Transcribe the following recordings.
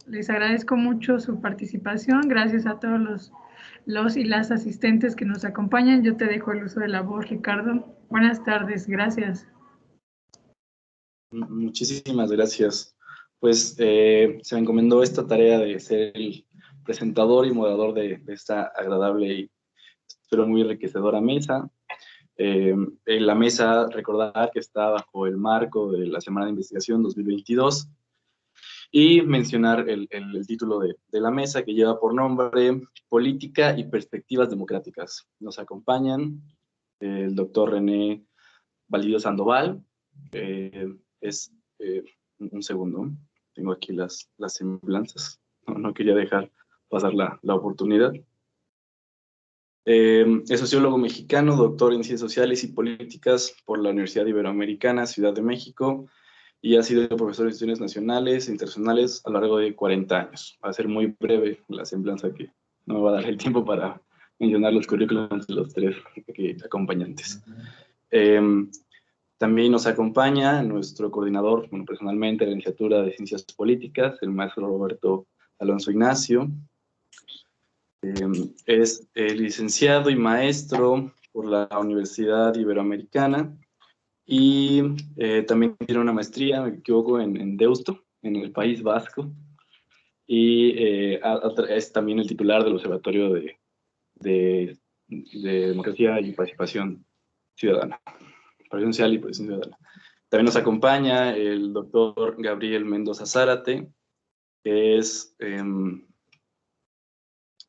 Les agradezco mucho su participación. Gracias a todos los y las asistentes que nos acompañan. Yo te dejo el uso de la voz, Ricardo. Buenas tardes. Gracias. Muchísimas gracias. Pues se me encomendó esta tarea de ser el presentador y moderador de esta agradable y espero muy enriquecedora mesa. En la mesa, recordar que está bajo el marco de la Semana de Investigación 2022 y mencionar el título de la mesa, que lleva por nombre Política y Perspectivas Democráticas. Nos acompañan el doctor René Validio Sandoval. Un segundo, tengo aquí las semblanzas. No quería dejar pasar la oportunidad. Es sociólogo mexicano, doctor en Ciencias Sociales y Políticas por la Universidad Iberoamericana, Ciudad de México, y ha sido profesor de instituciones nacionales e internacionales a lo largo de 40 años. Va a ser muy breve la semblanza, que no me va a dar el tiempo para mencionar los currículums de los tres acompañantes. También nos acompaña nuestro coordinador, bueno, personalmente, de la licenciatura de Ciencias Políticas, el maestro Roberto Alonso Ignacio. Es licenciado y maestro por la Universidad Iberoamericana y también tiene una maestría, me equivoco, en Deusto, en el País Vasco, y es también el titular del Observatorio de Democracia y Participación Ciudadana. Participación Social y Participación Ciudadana. También nos acompaña el doctor Gabriel Mendoza Zárate, que es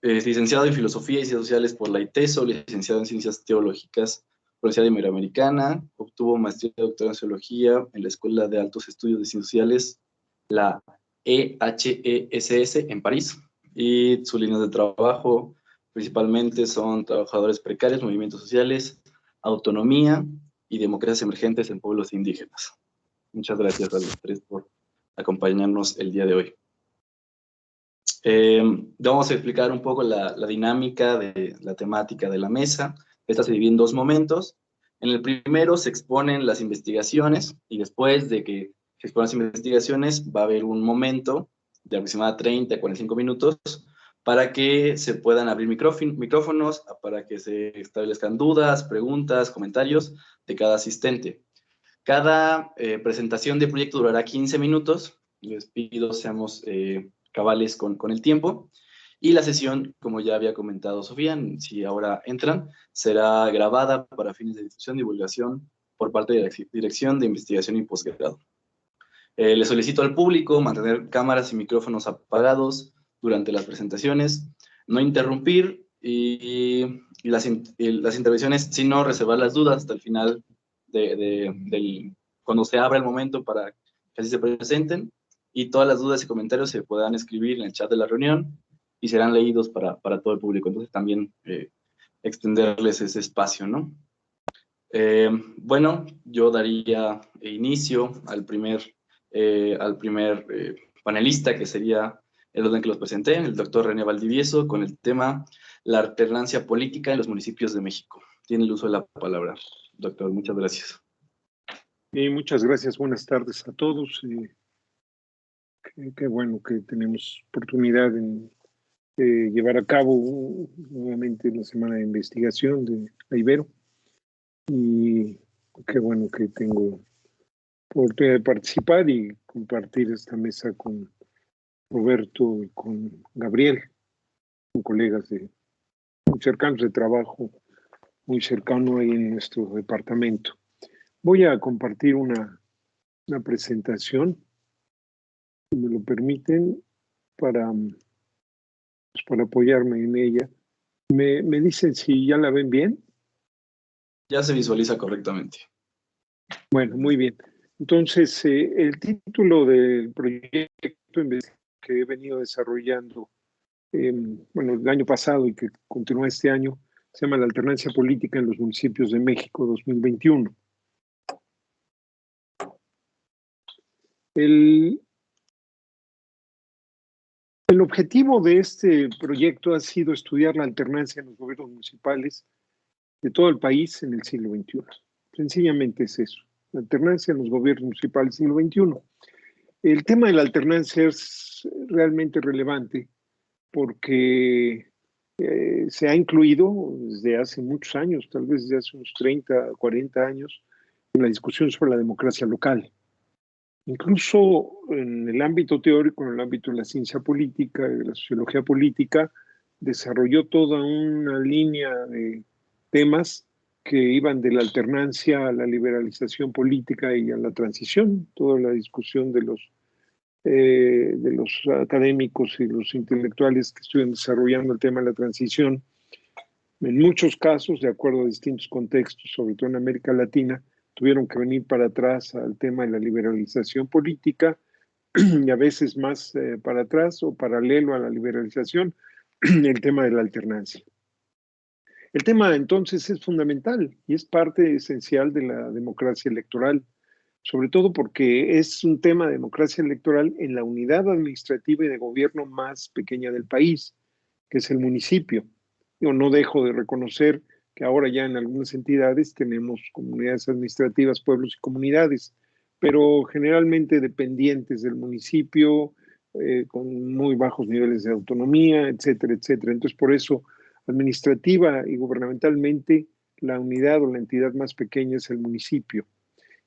licenciado en Filosofía y Ciencias Sociales por la ITESO, licenciado en Ciencias Teológicas por la Universidad Iberoamericana, obtuvo maestría y doctorado en Sociología en la Escuela de Altos Estudios de Ciencias Sociales, la EHESS, en París, y sus líneas de trabajo principalmente son trabajadores precarios, movimientos sociales, autonomía y democracias emergentes en pueblos indígenas. Muchas gracias a los tres por acompañarnos el día de hoy. Vamos a explicar un poco la dinámica de la temática de la mesa. Esta se divide en dos momentos. En el primero se exponen las investigaciones y después de que se exponen las investigaciones va a haber un momento de aproximadamente 30 a 45 minutos para que se puedan abrir micrófonos, para que se establezcan dudas, preguntas, comentarios de cada asistente. Cada presentación de proyecto durará 15 minutos. Les pido seamos cabales con el tiempo. Y la sesión, como ya había comentado Sofía, si ahora entran, será grabada para fines de difusión y divulgación por parte de la Dirección de Investigación y Posgrado. Le solicito al público mantener cámaras y micrófonos apagados durante las presentaciones, no interrumpir y las intervenciones, sino reservar las dudas hasta el final cuando se abra el momento para que así se presenten, y todas las dudas y comentarios se puedan escribir en el chat de la reunión y serán leídos para todo el público. Entonces también extenderles ese espacio, ¿no? Bueno, yo daría inicio al primer panelista, que sería el orden que los presenté, el doctor René Valdivieso, con el tema La alternancia política en los municipios de México. Tiene el uso de la palabra, doctor. Muchas gracias. Muchas gracias. Buenas tardes a todos. Qué bueno que tenemos oportunidad de llevar a cabo nuevamente la semana de investigación de la Ibero. Y qué bueno que tengo oportunidad de participar y compartir esta mesa con Roberto y con Gabriel, con colegas muy cercanos de trabajo, muy cercano ahí en nuestro departamento. Voy a compartir una presentación, si me lo permiten, para apoyarme en ella. ¿Me dicen si ya la ven bien? Ya se visualiza correctamente. Bueno, muy bien. Entonces, el título del proyecto que he venido desarrollando, el año pasado y que continúa este año, se llama La alternancia política en los municipios de México 2021. El objetivo de este proyecto ha sido estudiar la alternancia en los gobiernos municipales de todo el país en el siglo XXI. Sencillamente es eso, la alternancia en los gobiernos municipales del siglo XXI. El tema de la alternancia es realmente relevante porque se ha incluido desde hace muchos años, tal vez desde hace unos 30, 40 años, en la discusión sobre la democracia local. Incluso en el ámbito teórico, en el ámbito de la ciencia política, de la sociología política, desarrolló toda una línea de temas que iban de la alternancia a la liberalización política y a la transición, toda la discusión de los académicos y los intelectuales que estuvieron desarrollando el tema de la transición, en muchos casos, de acuerdo a distintos contextos, sobre todo en América Latina, tuvieron que venir para atrás al tema de la liberalización política y a veces más para atrás o paralelo a la liberalización, el tema de la alternancia. El tema entonces es fundamental y es parte esencial de la democracia electoral, sobre todo porque es un tema de democracia electoral en la unidad administrativa y de gobierno más pequeña del país, que es el municipio. Yo no dejo de reconocer que ahora ya en algunas entidades tenemos comunidades administrativas, pueblos y comunidades, pero generalmente dependientes del municipio, con muy bajos niveles de autonomía, etcétera, etcétera. Entonces, por eso, administrativa y gubernamentalmente, la unidad o la entidad más pequeña es el municipio.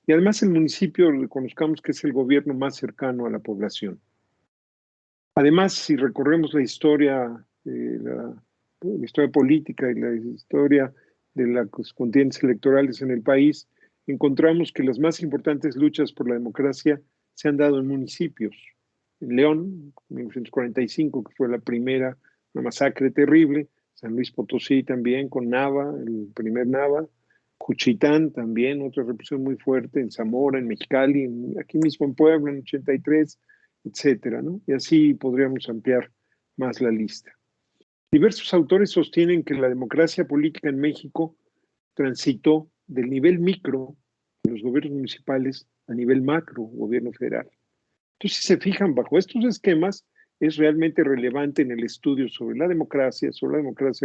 Y además el municipio, reconozcamos que es el gobierno más cercano a la población. Además, si recorremos la historia política y la historia de las contiendas electorales en el país, encontramos que las más importantes luchas por la democracia se han dado en municipios. En León, en 1945, que fue la primera, una masacre terrible. San Luis Potosí también, con Nava, el primer Nava. Juchitán también, otra represión muy fuerte. En Zamora, en Mexicali, aquí mismo en Puebla, en 83, etcétera, ¿no? Y así podríamos ampliar más la lista. Diversos autores sostienen que la democracia política en México transitó del nivel micro de los gobiernos municipales a nivel macro, gobierno federal. Entonces, si se fijan bajo estos esquemas, es realmente relevante en el estudio sobre la democracia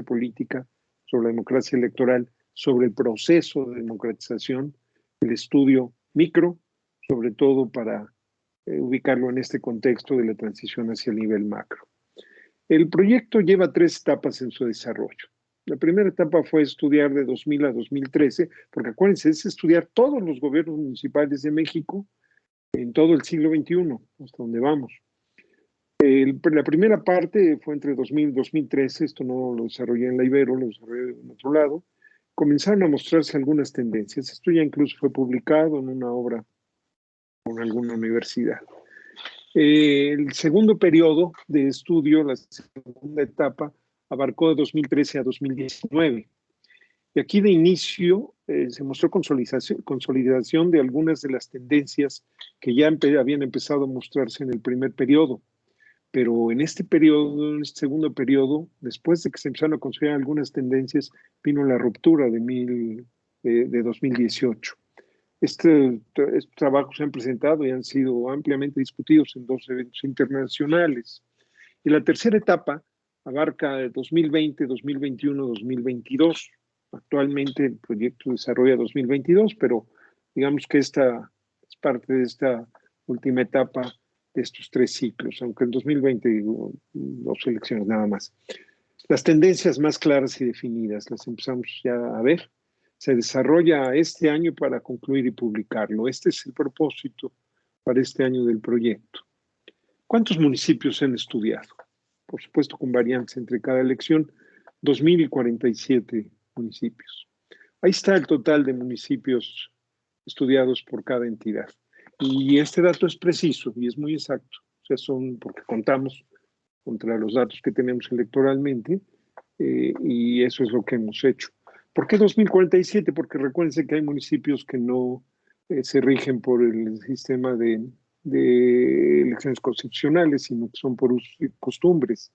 política, sobre la democracia electoral, sobre el proceso de democratización, el estudio micro, sobre todo para ubicarlo en este contexto de la transición hacia el nivel macro. El proyecto lleva 3 etapas en su desarrollo. La primera etapa fue estudiar de 2000 a 2013, porque acuérdense, es estudiar todos los gobiernos municipales de México en todo el siglo XXI, hasta donde vamos. La primera parte fue entre 2000 y 2013, esto no lo desarrollé en la Ibero, lo desarrollé en otro lado. Comenzaron a mostrarse algunas tendencias. Esto ya incluso fue publicado en una obra con alguna universidad. El segundo periodo de estudio, la segunda etapa, abarcó de 2013 a 2019. Y aquí de inicio se mostró consolidación de algunas de las tendencias que ya habían empezado a mostrarse en el primer periodo. Pero en este periodo, en este segundo periodo, después de que se empezaron a consolidar algunas tendencias, vino la ruptura de 2018. Estos trabajos se han presentado y han sido ampliamente discutidos en 2 eventos internacionales. Y la tercera etapa abarca 2020, 2021, 2022. Actualmente el proyecto desarrolla 2022, pero digamos que esta es parte de esta última etapa de estos 3 ciclos, aunque en 2020 hubo 2 elecciones nada más. Las tendencias más claras y definidas las empezamos ya a ver. Se desarrolla este año para concluir y publicarlo. Este es el propósito para este año del proyecto. ¿Cuántos municipios se han estudiado? Por supuesto, con variantes entre cada elección, 2.047 municipios. Ahí está el total de municipios estudiados por cada entidad. Y este dato es preciso y es muy exacto. O sea, son porque contamos contra los datos que tenemos electoralmente y eso es lo que hemos hecho. ¿Por qué 2047? Porque recuérdense que hay municipios que no se rigen por el sistema de elecciones constitucionales, sino que son por usos y costumbres.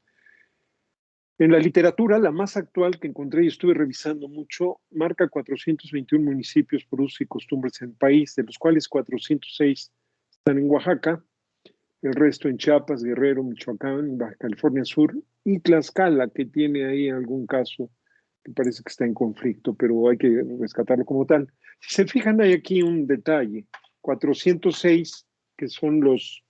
En la literatura, la más actual que encontré y estuve revisando mucho, marca 421 municipios por usos y costumbres en el país, de los cuales 406 están en Oaxaca, el resto en Chiapas, Guerrero, Michoacán, Baja California Sur y Tlaxcala, que tiene ahí algún caso que parece que está en conflicto, pero hay que rescatarlo como tal. Si se fijan, hay aquí un detalle, 406 que son los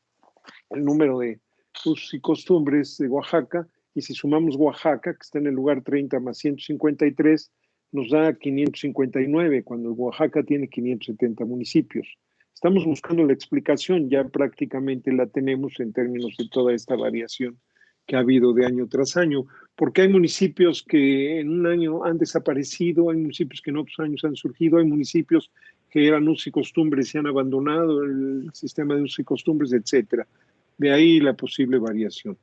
el número de usos y costumbres de Oaxaca, y si sumamos Oaxaca, que está en el lugar 30 más 153, nos da 559, cuando Oaxaca tiene 570 municipios. Estamos buscando la explicación, ya prácticamente la tenemos en términos de toda esta variación que ha habido de año tras año, porque hay municipios que en un año han desaparecido, hay municipios que en otros años han surgido, hay municipios que eran usos y costumbres y han abandonado el sistema de usos y costumbres, etcétera. De ahí la posible variación.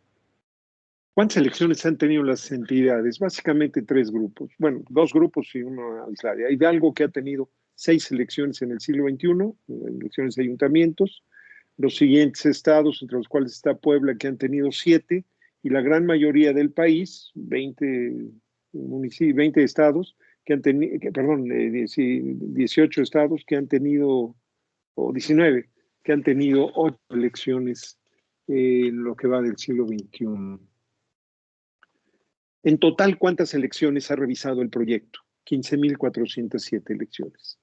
¿Cuántas elecciones han tenido las entidades? Básicamente 3 grupos. Bueno, 2 grupos y uno alcalde. Hidalgo, que ha tenido 6 elecciones en el siglo XXI, elecciones de ayuntamientos. Los siguientes estados, entre los cuales está Puebla, que han tenido 7, y la gran mayoría del país, 20 estados, que han tenido, perdón, 18 estados que han tenido, o 19, que han tenido 8 elecciones en lo que va del siglo XXI. En total, ¿cuántas elecciones ha revisado el proyecto? 15,407 elecciones.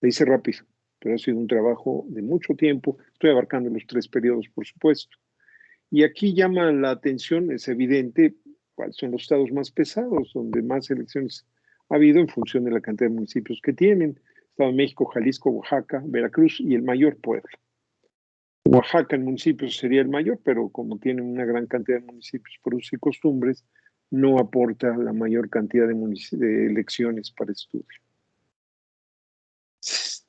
Le hice rápido, pero ha sido un trabajo de mucho tiempo. Estoy abarcando los 3 periodos, por supuesto. Y aquí llama la atención, es evidente, cuáles son los estados más pesados, donde más elecciones ha habido en función de la cantidad de municipios que tienen. Estado de México, Jalisco, Oaxaca, Veracruz y el mayor, Puebla. Oaxaca en municipios sería el mayor, pero como tiene una gran cantidad de municipios por usos y costumbres, no aporta la mayor cantidad de elecciones para estudio. Se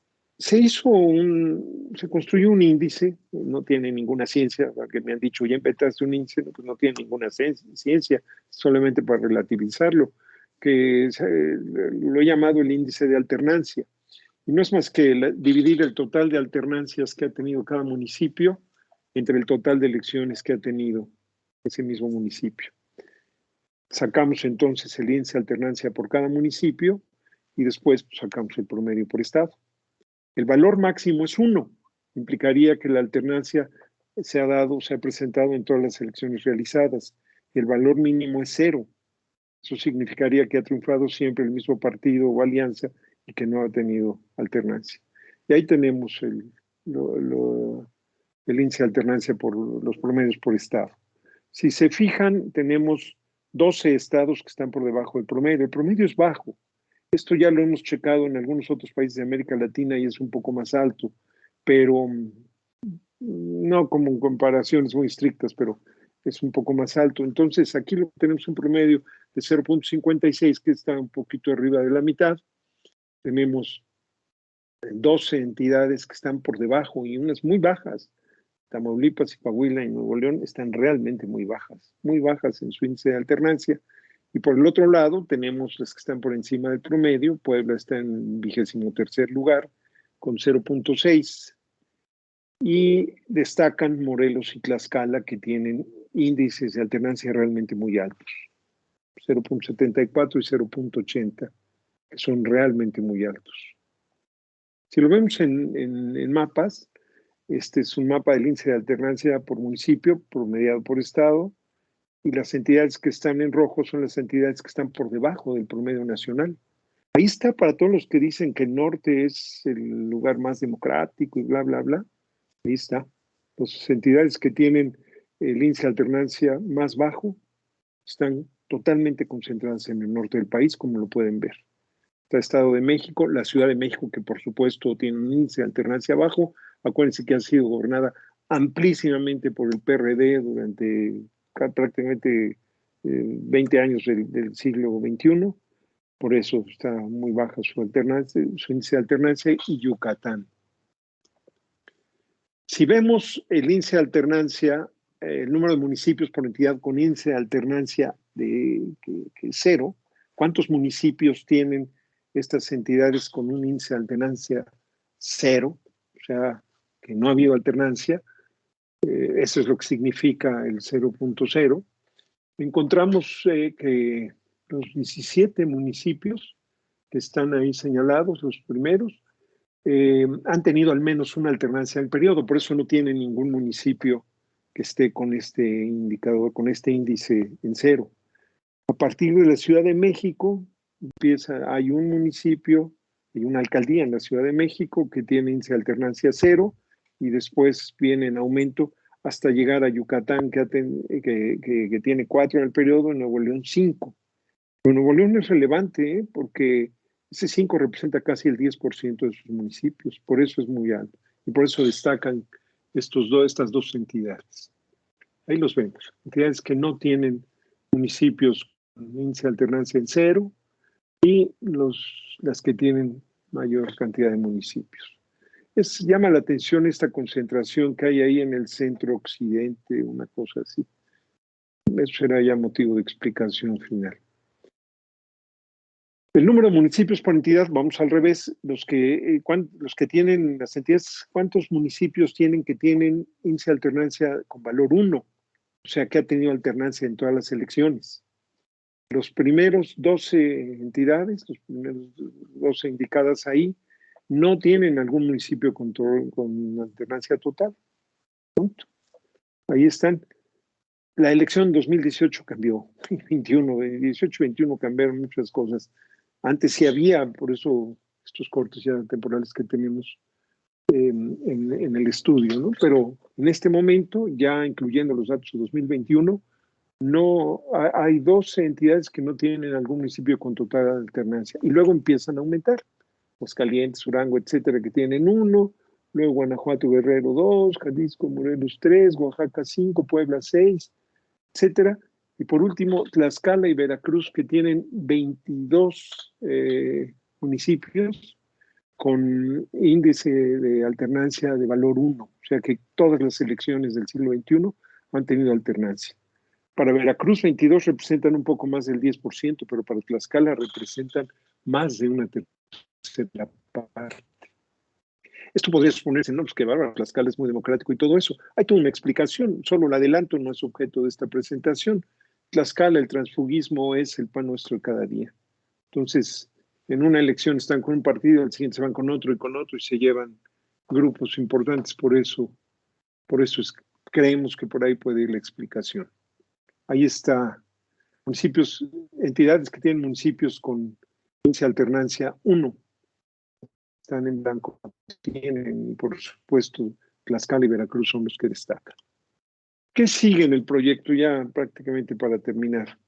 construyó un índice, no tiene ninguna ciencia, porque me han dicho, ya inventaste un índice, pues no tiene ninguna ciencia, solamente para relativizarlo, que lo he llamado el índice de alternancia. Y no es más que dividir el total de alternancias que ha tenido cada municipio entre el total de elecciones que ha tenido ese mismo municipio. Sacamos entonces el índice de alternancia por cada municipio y después pues, sacamos el promedio por estado. El valor máximo es 1. Implicaría que la alternancia se ha presentado en todas las elecciones realizadas. El valor mínimo es 0. Eso significaría que ha triunfado siempre el mismo partido o alianza y que no ha tenido alternancia. Y ahí tenemos el índice de alternancia por los promedios por estado. Si se fijan, tenemos 12 estados que están por debajo del promedio. El promedio es bajo. Esto ya lo hemos checado en algunos otros países de América Latina y es un poco más alto, pero no como en comparaciones muy estrictas, pero es un poco más alto. Entonces, aquí tenemos un promedio de 0.56, que está un poquito arriba de la mitad. Tenemos 12 entidades que están por debajo y unas muy bajas. Tamaulipas y Coahuila y Nuevo León están realmente muy bajas en su índice de alternancia. Y por el otro lado, tenemos las que están por encima del promedio. Puebla está en 23º lugar con 0.6. Y destacan Morelos y Tlaxcala, que tienen índices de alternancia realmente muy altos. 0.74 y 0.80, que son realmente muy altos. Si lo vemos en mapas, este es un mapa del índice de alternancia por municipio, promediado por estado, y las entidades que están en rojo son las entidades que están por debajo del promedio nacional. Ahí está para todos los que dicen que el norte es el lugar más democrático y bla, bla, bla. Ahí está. Las entidades que tienen el índice de alternancia más bajo están totalmente concentradas en el norte del país, como lo pueden ver. Está Estado de México, la Ciudad de México, que por supuesto tiene un índice de alternancia bajo. Acuérdense que ha sido gobernada amplísimamente por el PRD durante prácticamente 20 años del siglo XXI. Por eso está muy baja su índice de alternancia, y Yucatán. Si vemos el índice de alternancia, el número de municipios por entidad con índice de alternancia que es 0, ¿cuántos municipios tienen estas entidades con un índice de alternancia 0? O sea, que no ha habido alternancia. Eso es lo que significa el 0.0. Encontramos que los 17 municipios que están ahí señalados, los primeros, han tenido al menos una alternancia en el periodo. Por eso no tiene ningún municipio que esté con este indicador, con este índice en 0. A partir de la Ciudad de México, hay un municipio y una alcaldía en la Ciudad de México que tiene índice de alternancia 0, y después viene en aumento hasta llegar a Yucatán, que tiene 4 en el periodo, y Nuevo León 5. Pero Nuevo León es relevante, porque ese 5 representa casi el 10% de sus municipios, por eso es muy alto, y por eso destacan estas dos entidades. Ahí los vemos, entidades que no tienen municipios con índice de alternancia en 0 y las que tienen mayor cantidad de municipios. Llama la atención esta concentración que hay ahí en el centro occidente, una cosa así. Eso será ya motivo de explicación final. El número de municipios por entidad, vamos al revés, los que tienen las entidades, ¿cuántos municipios tienen que tienen índice de alternancia con valor 1? O sea, que ha tenido alternancia en todas las elecciones. Los primeros 12 entidades, los primeros 12 indicadas ahí, no tienen algún municipio con alternancia total. Punto. Ahí están. La elección 2018 cambió, 21, 18 y 21 cambiaron muchas cosas. Antes sí había, por eso estos cortes ya temporales que tenemos en el estudio, ¿no? Pero en este momento, ya incluyendo los datos de 2021, no hay 12 entidades que no tienen algún municipio con total alternancia y luego empiezan a aumentar. Aguascalientes, Durango, etcétera, que tienen 1, luego Guanajuato, Guerrero 2, Jalisco, Morelos 3, Oaxaca 5, Puebla 6, etcétera. Y por último, Tlaxcala y Veracruz, que tienen 22 municipios con índice de alternancia de valor 1. O sea que todas las elecciones del siglo XXI han tenido alternancia. Para Veracruz, 22 representan un poco más del 10%, pero para Tlaxcala representan más de una tercera parte. Esto podría suponerse, no, pues que bárbaro, Tlaxcala es muy democrático y todo eso. Hay toda una explicación, solo la adelanto, no es objeto de esta presentación. Tlaxcala, el transfugismo es el pan nuestro de cada día. Entonces, en una elección están con un partido, al siguiente se van con otro y se llevan grupos importantes, por eso creemos que por ahí puede ir la explicación. Ahí está, municipios, entidades que tienen municipios con índice de alternancia 1, están en blanco, tienen, por supuesto, Tlaxcala y Veracruz son los que destacan. ¿Qué sigue en el proyecto ya prácticamente para terminar?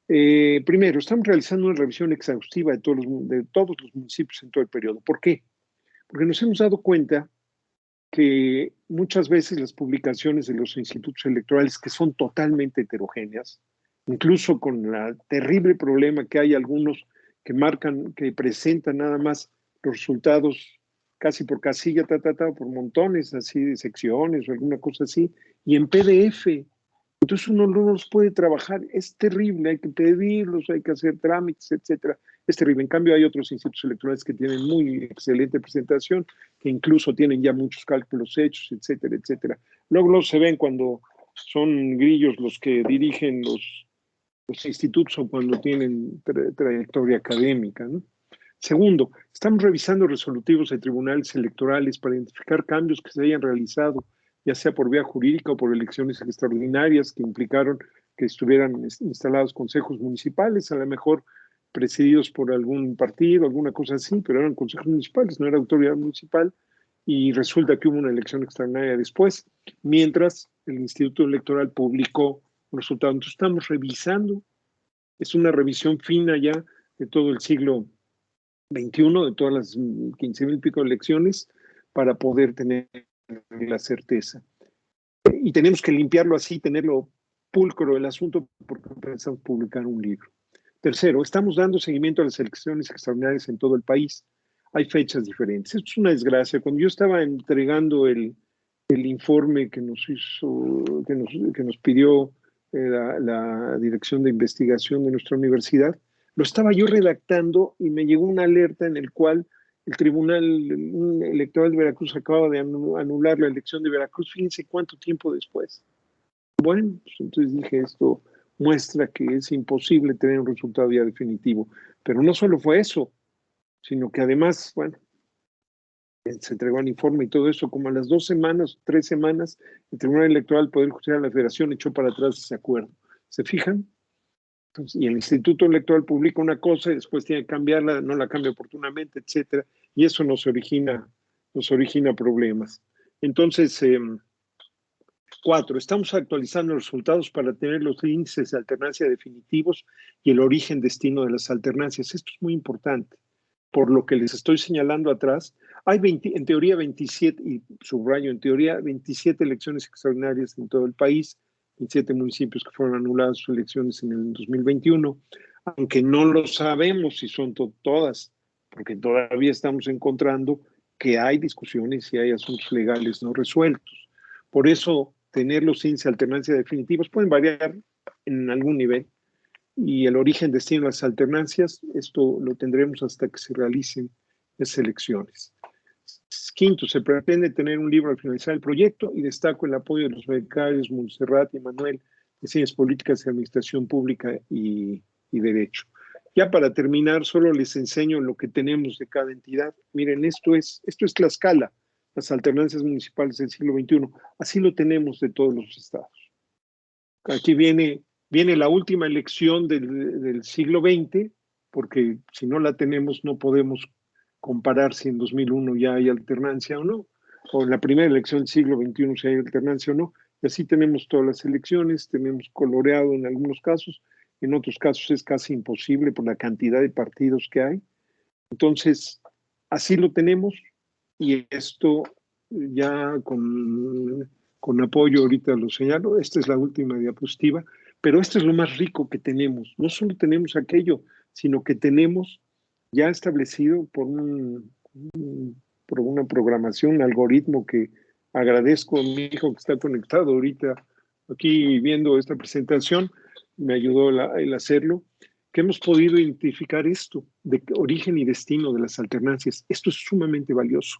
Primero, estamos realizando una revisión exhaustiva de todos los municipios en todo el periodo. ¿Por qué? Porque nos hemos dado cuenta que muchas veces las publicaciones de los institutos electorales, que son totalmente heterogéneas, incluso con el terrible problema que hay algunos que presentan nada más los resultados casi por casilla, por montones así de secciones o alguna cosa así, y en PDF. Entonces uno no los puede trabajar, es terrible, hay que pedirlos, hay que hacer trámites, etcétera. Es terrible. En cambio hay otros institutos electorales que tienen muy excelente presentación, que incluso tienen ya muchos cálculos hechos, etcétera, etcétera. Luego se ven cuando son grillos los que dirigen los institutos o cuando tienen trayectoria académica, ¿no? Segundo, estamos revisando resolutivos de tribunales electorales para identificar cambios que se hayan realizado, ya sea por vía jurídica o por elecciones extraordinarias que implicaron que estuvieran instalados consejos municipales, a lo mejor presididos por algún partido, alguna cosa así, pero eran consejos municipales, no era autoridad municipal, y resulta que hubo una elección extraordinaria después, mientras el Instituto Electoral publicó los resultados. Entonces estamos revisando, es una revisión fina ya de todo el siglo XXI, de todas las 15,000 y pico elecciones, para poder tener la certeza. Y tenemos que limpiarlo así, tenerlo pulcro el asunto, porque pensamos publicar un libro. Tercero, estamos dando seguimiento a las elecciones extraordinarias en todo el país. Hay fechas diferentes. Esto es una desgracia. Cuando yo estaba entregando el informe que nos pidió la Dirección de Investigación de nuestra universidad, lo estaba yo redactando y me llegó una alerta en el cual el Tribunal Electoral de Veracruz acababa de anular la elección de Veracruz. Fíjense cuánto tiempo después. Bueno, pues entonces dije, esto muestra que es imposible tener un resultado ya definitivo. Pero no solo fue eso, sino que además, bueno, se entregó el informe y todo eso, como a las 2 semanas, 3 semanas, el Tribunal Electoral del Poder Judicial de la Federación echó para atrás ese acuerdo. ¿Se fijan? Entonces, y el Instituto Electoral publica una cosa y después tiene que cambiarla, no la cambia oportunamente, etcétera, y eso nos origina problemas. Entonces, 4. Estamos actualizando los resultados para tener los índices de alternancia definitivos y el origen destino de las alternancias. Esto es muy importante. Por lo que les estoy señalando atrás, hay en teoría 27, y subrayo en teoría, 27 elecciones extraordinarias en todo el país, 27 municipios que fueron anuladas sus elecciones en el 2021, aunque no lo sabemos si son todas, porque todavía estamos encontrando que hay discusiones y hay asuntos legales no resueltos. Por eso, tener los índices de alternancia definitivos pueden variar en algún nivel, y el origen, destino de las alternancias, esto lo tendremos hasta que se realicen las elecciones. 5, se pretende tener un libro al finalizar el proyecto, y destaco el apoyo de los becarios Montserrat y Manuel de Ciencias Políticas y Administración Pública y Derecho. Ya para terminar, solo les enseño lo que tenemos de cada entidad. Miren, esto es Tlaxcala, las alternancias municipales del siglo XXI. Así lo tenemos de todos los estados. Aquí viene la última elección del siglo XX, porque si no la tenemos no podemos comparar si en 2001 ya hay alternancia o no, o en la primera elección del siglo XXI si hay alternancia o no. Y así tenemos todas las elecciones, tenemos coloreado en algunos casos, en otros casos es casi imposible por la cantidad de partidos que hay. Entonces, así lo tenemos, y esto ya con apoyo ahorita lo señalo. Esta es la última diapositiva. Pero esto es lo más rico que tenemos. No solo tenemos aquello, sino que tenemos ya establecido por una programación, un algoritmo que agradezco a mi hijo que está conectado ahorita aquí viendo esta presentación, me ayudó el hacerlo, que hemos podido identificar esto de origen y destino de las alternancias. Esto es sumamente valioso.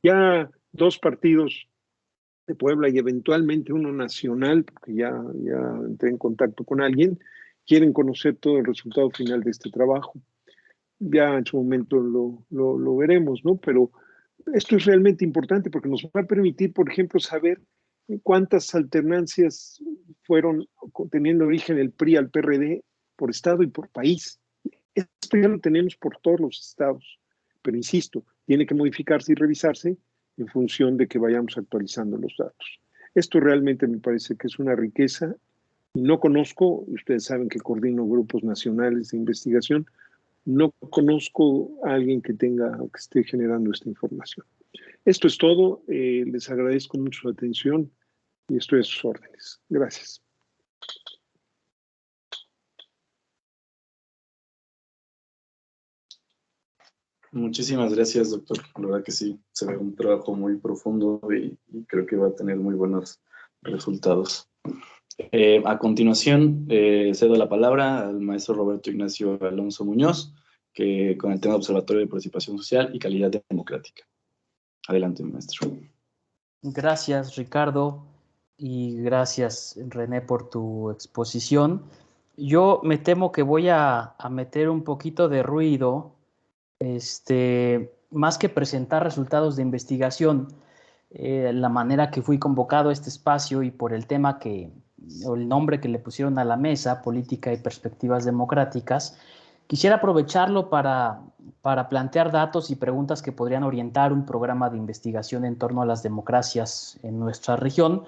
Ya 2 partidos de Puebla y eventualmente uno nacional, porque ya entré en contacto con alguien, quieren conocer todo el resultado final de este trabajo. Ya en su momento lo veremos, ¿no? Pero esto es realmente importante porque nos va a permitir, por ejemplo, saber cuántas alternancias fueron teniendo origen el PRI al PRD por estado y por país. Esto ya lo tenemos por todos los estados, pero insisto, tiene que modificarse y revisarse en función de que vayamos actualizando los datos. Esto realmente me parece que es una riqueza, y no conozco, ustedes saben que coordino grupos nacionales de investigación, no conozco a alguien que esté generando esta información. Esto es todo, les agradezco mucho su atención y estoy a sus órdenes. Gracias. Muchísimas gracias, doctor. La verdad que sí, se ve un trabajo muy profundo y creo que va a tener muy buenos resultados. A continuación, cedo la palabra al maestro Roberto Ignacio Alonso Muñoz, que con el tema de Observatorio de Participación Social y Calidad Democrática. Adelante, maestro. Gracias, Ricardo, y gracias, René, por tu exposición. Yo me temo que voy a meter un poquito de ruido, más que presentar resultados de investigación, la manera que fui convocado a este espacio y por el tema o el nombre que le pusieron a la mesa, Política y Perspectivas Democráticas, quisiera aprovecharlo para plantear datos y preguntas que podrían orientar un programa de investigación en torno a las democracias en nuestra región,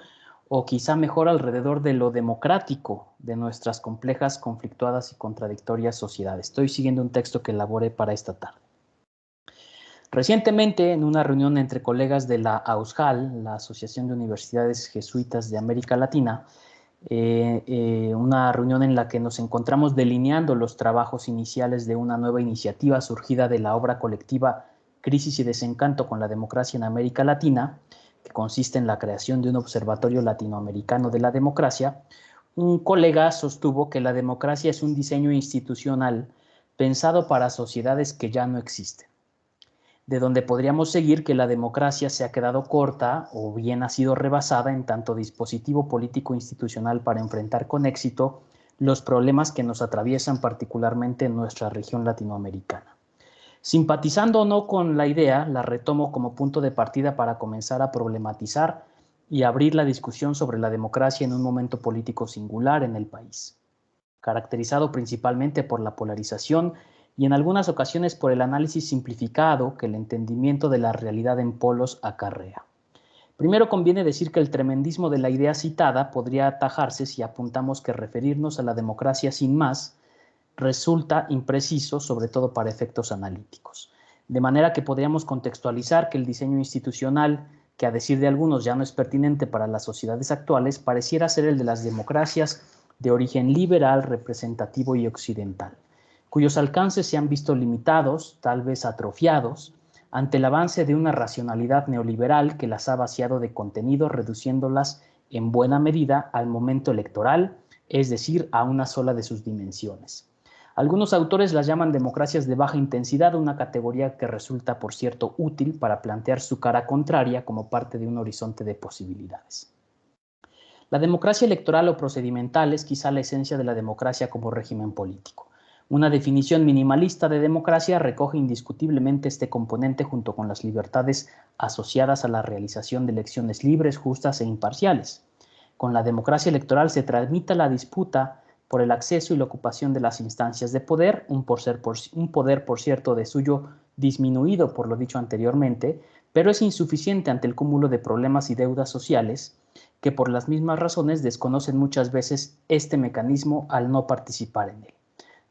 o quizá mejor alrededor de lo democrático de nuestras complejas, conflictuadas y contradictorias sociedades. Estoy siguiendo un texto que elaboré para esta tarde. Recientemente, en una reunión entre colegas de la AUSJAL, la Asociación de Universidades Jesuitas de América Latina, una reunión en la que nos encontramos delineando los trabajos iniciales de una nueva iniciativa surgida de la obra colectiva Crisis y Desencanto con la Democracia en América Latina, que consiste en la creación de un observatorio latinoamericano de la democracia. Un colega sostuvo que la democracia es un diseño institucional pensado para sociedades que ya no existen, de donde podríamos seguir que la democracia se ha quedado corta o bien ha sido rebasada en tanto dispositivo político institucional para enfrentar con éxito los problemas que nos atraviesan particularmente en nuestra región latinoamericana. Simpatizando o no con la idea, la retomo como punto de partida para comenzar a problematizar y abrir la discusión sobre la democracia en un momento político singular en el país, caracterizado principalmente por la polarización y en algunas ocasiones por el análisis simplificado que el entendimiento de la realidad en polos acarrea. Primero conviene decir que el tremendismo de la idea citada podría atajarse si apuntamos que referirnos a la democracia sin más resulta impreciso, sobre todo para efectos analíticos. De manera que podríamos contextualizar que el diseño institucional, que a decir de algunos ya no es pertinente para las sociedades actuales, pareciera ser el de las democracias de origen liberal, representativo y occidental, cuyos alcances se han visto limitados, tal vez atrofiados, ante el avance de una racionalidad neoliberal que las ha vaciado de contenido, reduciéndolas en buena medida al momento electoral, es decir, a una sola de sus dimensiones. Algunos autores las llaman democracias de baja intensidad, una categoría que resulta, por cierto, útil para plantear su cara contraria como parte de un horizonte de posibilidades. La democracia electoral o procedimental es quizá la esencia de la democracia como régimen político. Una definición minimalista de democracia recoge indiscutiblemente este componente junto con las libertades asociadas a la realización de elecciones libres, justas e imparciales. Con la democracia electoral se tramita la disputa por el acceso y la ocupación de las instancias de poder, un poder, por cierto, de suyo disminuido por lo dicho anteriormente, pero es insuficiente ante el cúmulo de problemas y deudas sociales que por las mismas razones desconocen muchas veces este mecanismo al no participar en él.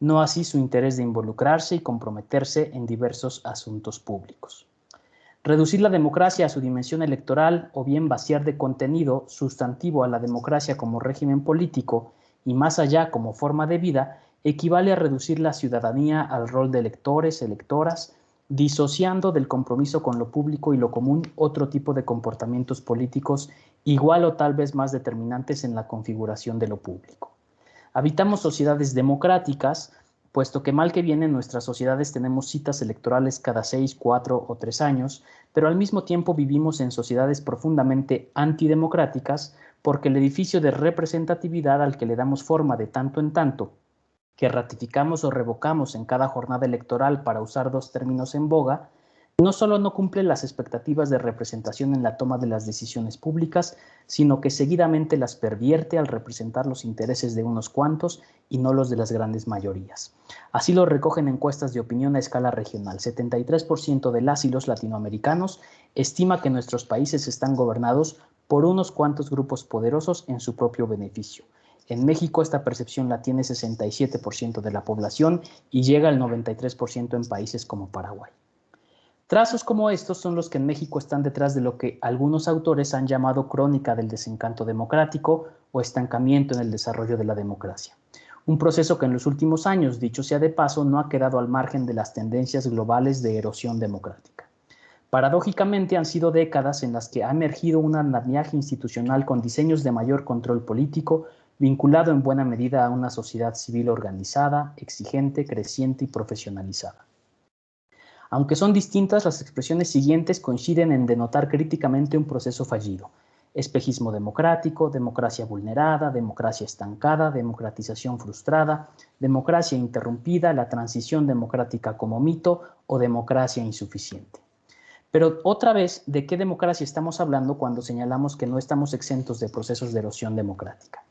No así su interés de involucrarse y comprometerse en diversos asuntos públicos. Reducir la democracia a su dimensión electoral o bien vaciar de contenido sustantivo a la democracia como régimen político y más allá como forma de vida, equivale a reducir la ciudadanía al rol de electores, electoras, disociando del compromiso con lo público y lo común otro tipo de comportamientos políticos igual o tal vez más determinantes en la configuración de lo público. Habitamos sociedades democráticas, puesto que mal que bien en nuestras sociedades tenemos citas electorales cada 6, 4 o 3 años, pero al mismo tiempo vivimos en sociedades profundamente antidemocráticas porque el edificio de representatividad al que le damos forma de tanto en tanto, que ratificamos o revocamos en cada jornada electoral para usar dos términos en boga, no solo no cumple las expectativas de representación en la toma de las decisiones públicas, sino que seguidamente las pervierte al representar los intereses de unos cuantos y no los de las grandes mayorías. Así lo recogen encuestas de opinión a escala regional. 73% de las y los latinoamericanos estima que nuestros países están gobernados por unos cuantos grupos poderosos en su propio beneficio. En México esta percepción la tiene 67% de la población y llega al 93% en países como Paraguay. Trazos como estos son los que en México están detrás de lo que algunos autores han llamado crónica del desencanto democrático o estancamiento en el desarrollo de la democracia. Un proceso que en los últimos años, dicho sea de paso, no ha quedado al margen de las tendencias globales de erosión democrática. Paradójicamente han sido décadas en las que ha emergido un andamiaje institucional con diseños de mayor control político, vinculado en buena medida a una sociedad civil organizada, exigente, creciente y profesionalizada. Aunque son distintas, las expresiones siguientes coinciden en denotar críticamente un proceso fallido: espejismo democrático, democracia vulnerada, democracia estancada, democratización frustrada, democracia interrumpida, la transición democrática como mito o democracia insuficiente. Pero otra vez, ¿de qué democracia estamos hablando cuando señalamos que no estamos exentos de procesos de erosión democrática?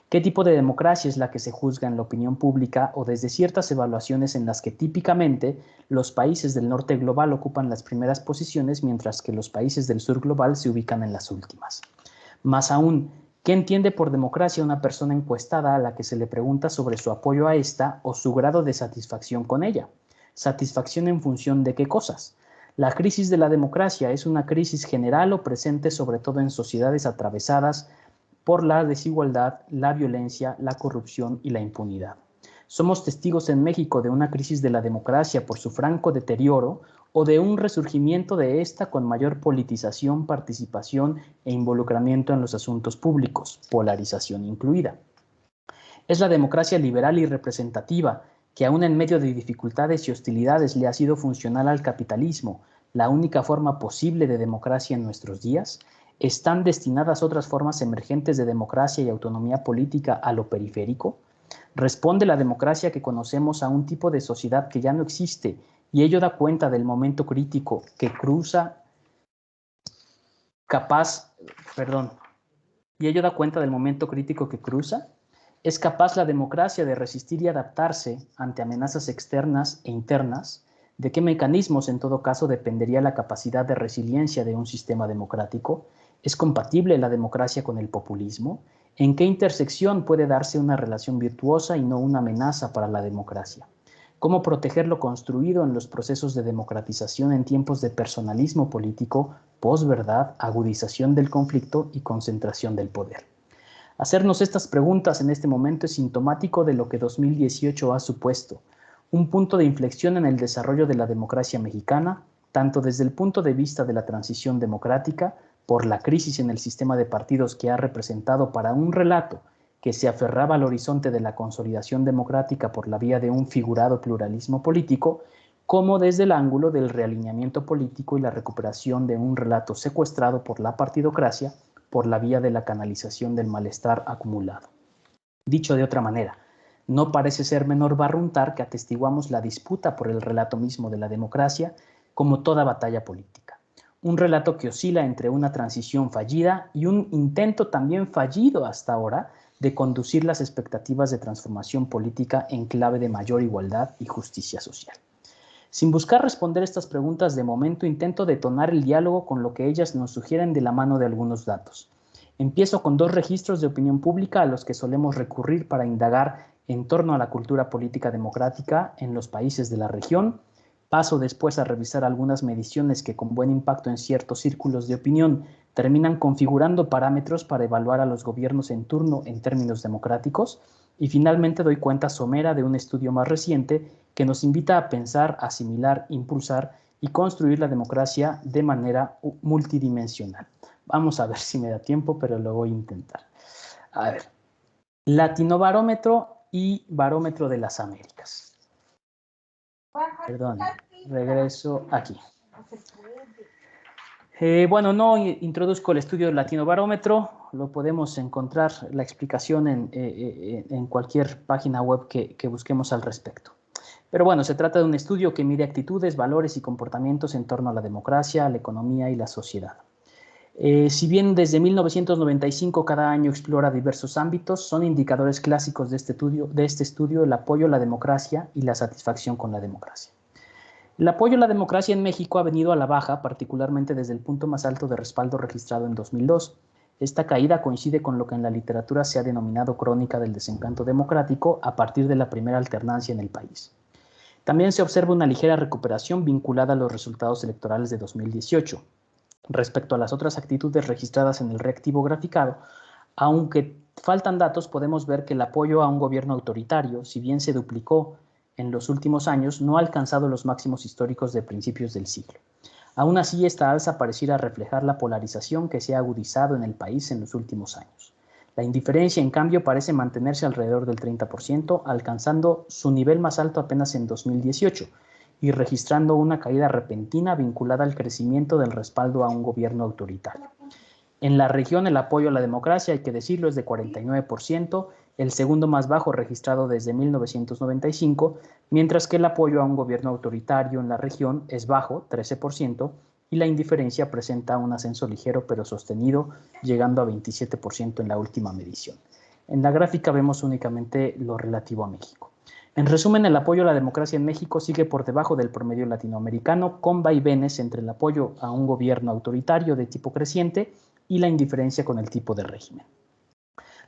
¿Qué tipo de democracia es la que se juzga en la opinión pública o desde ciertas evaluaciones en las que típicamente los países del norte global ocupan las primeras posiciones mientras que los países del sur global se ubican en las últimas? Más aún, ¿qué entiende por democracia una persona encuestada a la que se le pregunta sobre su apoyo a esta o su grado de satisfacción con ella? ¿Satisfacción en función de qué cosas? La crisis de la democracia es una crisis general o presente sobre todo en sociedades atravesadas por la desigualdad, la violencia, la corrupción y la impunidad. Somos testigos en México de una crisis de la democracia por su franco deterioro o de un resurgimiento de esta con mayor politización, participación e involucramiento en los asuntos públicos, polarización incluida. Es la democracia liberal y representativa que aún en medio de dificultades y hostilidades le ha sido funcional al capitalismo, la única forma posible de democracia en nuestros días. ¿Están destinadas otras formas emergentes de democracia y autonomía política a lo periférico? ¿Responde la democracia que conocemos a un tipo de sociedad que ya no existe y ello da cuenta del momento crítico que cruza ¿Es capaz la democracia de resistir y adaptarse ante amenazas externas e internas? ¿De qué mecanismos, en todo caso, dependería la capacidad de resiliencia de un sistema democrático? ¿Es compatible la democracia con el populismo? ¿En qué intersección puede darse una relación virtuosa y no una amenaza para la democracia? ¿Cómo proteger lo construido en los procesos de democratización en tiempos de personalismo político, posverdad, agudización del conflicto y concentración del poder? Hacernos estas preguntas en este momento es sintomático de lo que 2018 ha supuesto, un punto de inflexión en el desarrollo de la democracia mexicana, tanto desde el punto de vista de la transición democrática, por la crisis en el sistema de partidos que ha representado para un relato que se aferraba al horizonte de la consolidación democrática por la vía de un figurado pluralismo político, como desde el ángulo del realineamiento político y la recuperación de un relato secuestrado por la partidocracia por la vía de la canalización del malestar acumulado. Dicho de otra manera, no parece ser menor barruntar que atestiguamos la disputa por el relato mismo de la democracia como toda batalla política. Un relato que oscila entre una transición fallida y un intento también fallido hasta ahora de conducir las expectativas de transformación política en clave de mayor igualdad y justicia social. Sin buscar responder estas preguntas de momento, intento detonar el diálogo con lo que ellas nos sugieren de la mano de algunos datos. Empiezo con 2 registros de opinión pública a los que solemos recurrir para indagar en torno a la cultura política democrática en los países de la región. Paso después a revisar algunas mediciones que con buen impacto en ciertos círculos de opinión terminan configurando parámetros para evaluar a los gobiernos en turno en términos democráticos. Y finalmente doy cuenta somera de un estudio más reciente que nos invita a pensar, asimilar, impulsar y construir la democracia de manera multidimensional. Vamos a ver si me da tiempo, pero lo voy a intentar. A ver, Latinobarómetro y Barómetro de las Américas. Perdón, regreso aquí. Bueno, no introduzco el estudio del Latinobarómetro, lo podemos encontrar la explicación en cualquier página web que busquemos al respecto. Pero bueno, se trata de un estudio que mide actitudes, valores y comportamientos en torno a la democracia, la economía y la sociedad. Si bien desde 1995 cada año explora diversos ámbitos, son indicadores clásicos de este estudio el apoyo a la democracia y la satisfacción con la democracia. El apoyo a la democracia en México ha venido a la baja, particularmente desde el punto más alto de respaldo registrado en 2002. Esta caída coincide con lo que en la literatura se ha denominado crónica del desencanto democrático a partir de la primera alternancia en el país. También se observa una ligera recuperación vinculada a los resultados electorales de 2018. Respecto a las otras actitudes registradas en el reactivo graficado, aunque faltan datos, podemos ver que el apoyo a un gobierno autoritario, si bien se duplicó en los últimos años, no ha alcanzado los máximos históricos de principios del siglo. Aún así, esta alza pareciera reflejar la polarización que se ha agudizado en el país en los últimos años. La indiferencia, en cambio, parece mantenerse alrededor del 30%, alcanzando su nivel más alto apenas en 2018 y registrando una caída repentina vinculada al crecimiento del respaldo a un gobierno autoritario. En la región, el apoyo a la democracia, hay que decirlo, es de 49%, el segundo más bajo registrado desde 1995, mientras que el apoyo a un gobierno autoritario en la región es bajo, 13%, y la indiferencia presenta un ascenso ligero pero sostenido, llegando a 27% en la última medición. En la gráfica vemos únicamente lo relativo a México. En resumen, el apoyo a la democracia en México sigue por debajo del promedio latinoamericano, con vaivenes entre el apoyo a un gobierno autoritario de tipo creciente y la indiferencia con el tipo de régimen.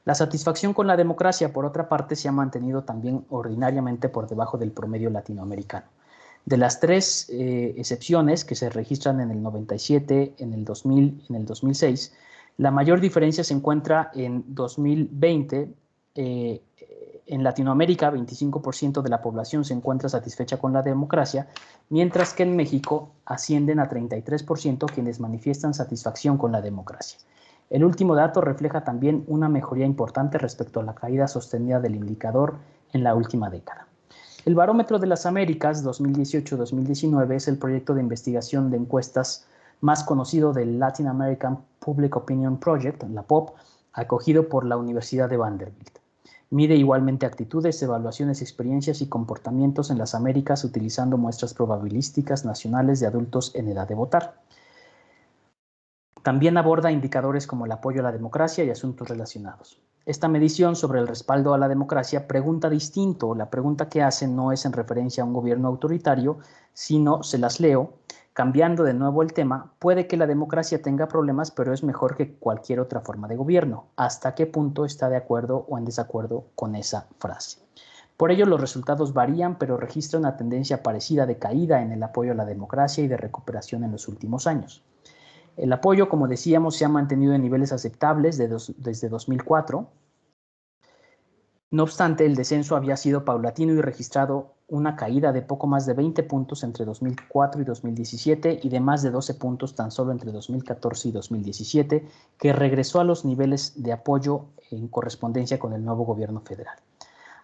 La satisfacción con la democracia, por otra parte, se ha mantenido también ordinariamente por debajo del promedio latinoamericano. De las 3 excepciones que se registran en el 97, en el 2000 y en el 2006, la mayor diferencia se encuentra en 2020. En Latinoamérica, 25% de la población se encuentra satisfecha con la democracia, mientras que en México ascienden a 33% quienes manifiestan satisfacción con la democracia. El último dato refleja también una mejoría importante respecto a la caída sostenida del indicador en la última década. El Barómetro de las Américas 2018-2019 es el proyecto de investigación de encuestas más conocido del Latin American Public Opinion Project, la POP, acogido por la Universidad de Vanderbilt. Mide igualmente actitudes, evaluaciones, experiencias y comportamientos en las Américas utilizando muestras probabilísticas nacionales de adultos en edad de votar. También aborda indicadores como el apoyo a la democracia y asuntos relacionados. Esta medición sobre el respaldo a la democracia pregunta distinto. La pregunta que hacen no es en referencia a un gobierno autoritario, sino, se las leo, Cambiando de nuevo el tema, puede que la democracia tenga problemas, pero es mejor que cualquier otra forma de gobierno. ¿Hasta qué punto está de acuerdo o en desacuerdo con esa frase? Por ello, los resultados varían, pero registra una tendencia parecida de caída en el apoyo a la democracia y de recuperación en los últimos años. El apoyo, como decíamos, se ha mantenido en niveles aceptables desde 2004. No obstante, el descenso había sido paulatino y registrado una caída de poco más de 20 puntos entre 2004 y 2017 y de más de 12 puntos tan solo entre 2014 y 2017, que regresó a los niveles de apoyo en correspondencia con el nuevo gobierno federal.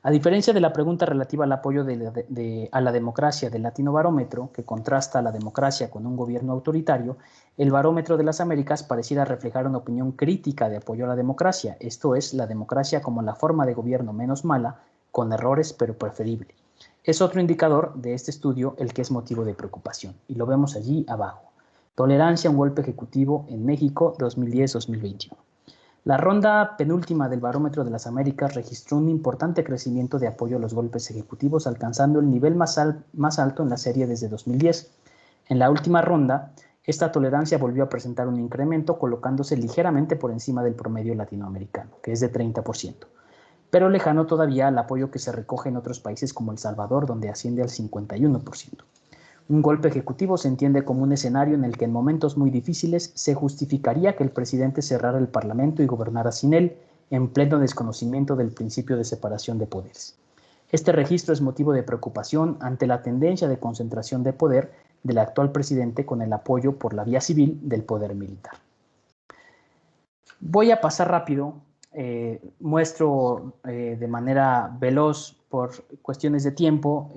A diferencia de la pregunta relativa al apoyo a la democracia del Latinobarómetro, que contrasta la democracia con un gobierno autoritario, el Barómetro de las Américas pareciera reflejar una opinión crítica de apoyo a la democracia, esto es, la democracia como la forma de gobierno menos mala, con errores pero preferible. Es otro indicador de este estudio el que es motivo de preocupación, y lo vemos allí abajo. Tolerancia a un golpe ejecutivo en México 2010-2021. La ronda penúltima del Barómetro de las Américas registró un importante crecimiento de apoyo a los golpes ejecutivos, alcanzando el nivel más alto en la serie desde 2010. En la última ronda, esta tolerancia volvió a presentar un incremento, colocándose ligeramente por encima del promedio latinoamericano, que es de 30%, pero lejano todavía al apoyo que se recoge en otros países como El Salvador, donde asciende al 51%. Un golpe ejecutivo se entiende como un escenario en el que en momentos muy difíciles se justificaría que el presidente cerrara el Parlamento y gobernara sin él, en pleno desconocimiento del principio de separación de poderes. Este registro es motivo de preocupación ante la tendencia de concentración de poder del actual presidente con el apoyo por la vía civil del poder militar. Voy a pasar rápido, muestro de manera veloz por cuestiones de tiempo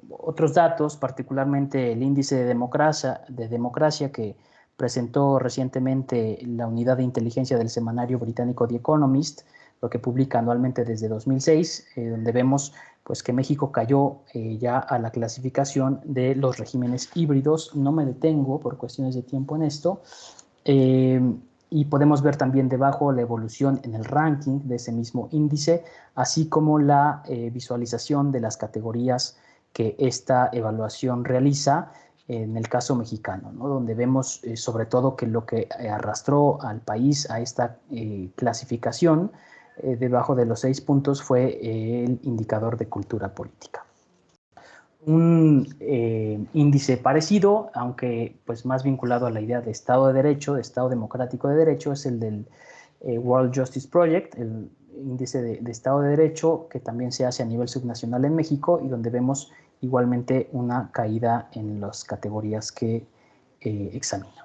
otros datos, particularmente el índice de democracia que presentó recientemente la unidad de inteligencia del semanario británico The Economist, lo que publica anualmente desde 2006, donde vemos pues, que México cayó ya a la clasificación de los regímenes híbridos. No me detengo por cuestiones de tiempo en esto. Y podemos ver también debajo la evolución en el ranking de ese mismo índice, así como la visualización de las categorías que esta evaluación realiza en el caso mexicano, ¿no? Donde vemos sobre todo que lo que arrastró al país a esta clasificación debajo de los 6 puntos fue el indicador de cultura política. Un índice parecido, aunque pues más vinculado a la idea de Estado de Derecho, de Estado democrático de derecho, es el del World Justice Project, el índice de Estado de Derecho que también se hace a nivel subnacional en México y donde vemos igualmente una caída en las categorías que examino.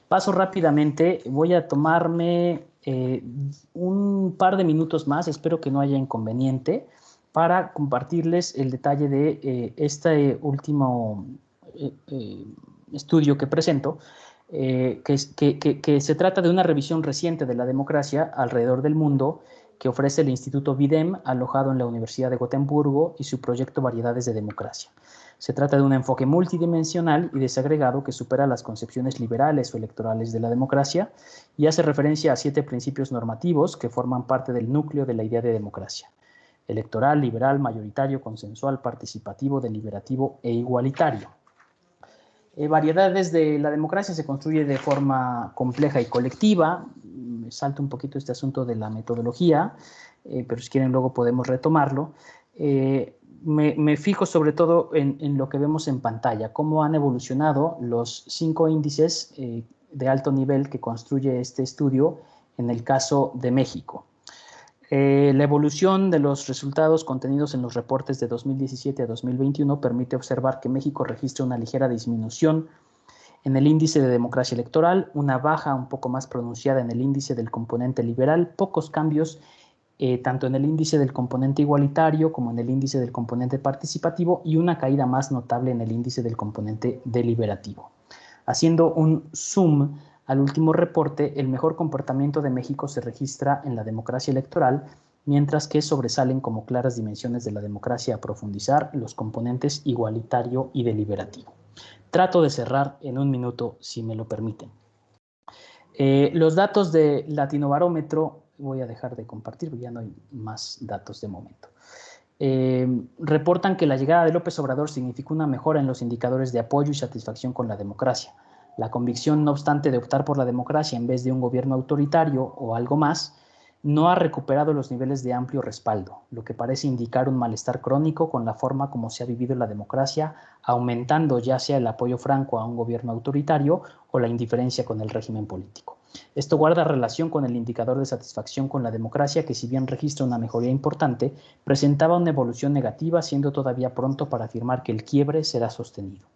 Paso rápidamente, voy a tomarme un par de minutos más, espero que no haya inconveniente, para compartirles el detalle de este último estudio que presento, que se trata de una revisión reciente de la democracia alrededor del mundo que ofrece el Instituto Videm, alojado en la Universidad de Gotemburgo, y su proyecto Variedades de Democracia. Se trata de un enfoque multidimensional y desagregado que supera las concepciones liberales o electorales de la democracia y hace referencia a 7 principios normativos que forman parte del núcleo de la idea de democracia: electoral, liberal, mayoritario, consensual, participativo, deliberativo e igualitario. Variedades de la democracia se construye de forma compleja y colectiva. Me salto un poquito este asunto de la metodología, pero si quieren luego podemos retomarlo. Me fijo sobre todo en lo que vemos en pantalla, cómo han evolucionado los 5 índices de alto nivel que construye este estudio en el caso de México. La evolución de los resultados contenidos en los reportes de 2017 a 2021 permite observar que México registra una ligera disminución en el índice de democracia electoral, una baja un poco más pronunciada en el índice del componente liberal, pocos cambios tanto en el índice del componente igualitario como en el índice del componente participativo y una caída más notable en el índice del componente deliberativo. Haciendo un zoom al último reporte, el mejor comportamiento de México se registra en la democracia electoral, mientras que sobresalen como claras dimensiones de la democracia a profundizar los componentes igualitario y deliberativo. Trato de cerrar en un minuto, si me lo permiten. Los datos de Latinobarómetro, voy a dejar de compartir porque ya no hay más datos de momento. reportan que la llegada de López Obrador significó una mejora en los indicadores de apoyo y satisfacción con la democracia. La convicción, no obstante, de optar por la democracia en vez de un gobierno autoritario o algo más, no ha recuperado los niveles de amplio respaldo, lo que parece indicar un malestar crónico con la forma como se ha vivido la democracia, aumentando ya sea el apoyo franco a un gobierno autoritario o la indiferencia con el régimen político. Esto guarda relación con el indicador de satisfacción con la democracia, que si bien registra una mejoría importante, presentaba una evolución negativa, siendo todavía pronto para afirmar que el quiebre será sostenido.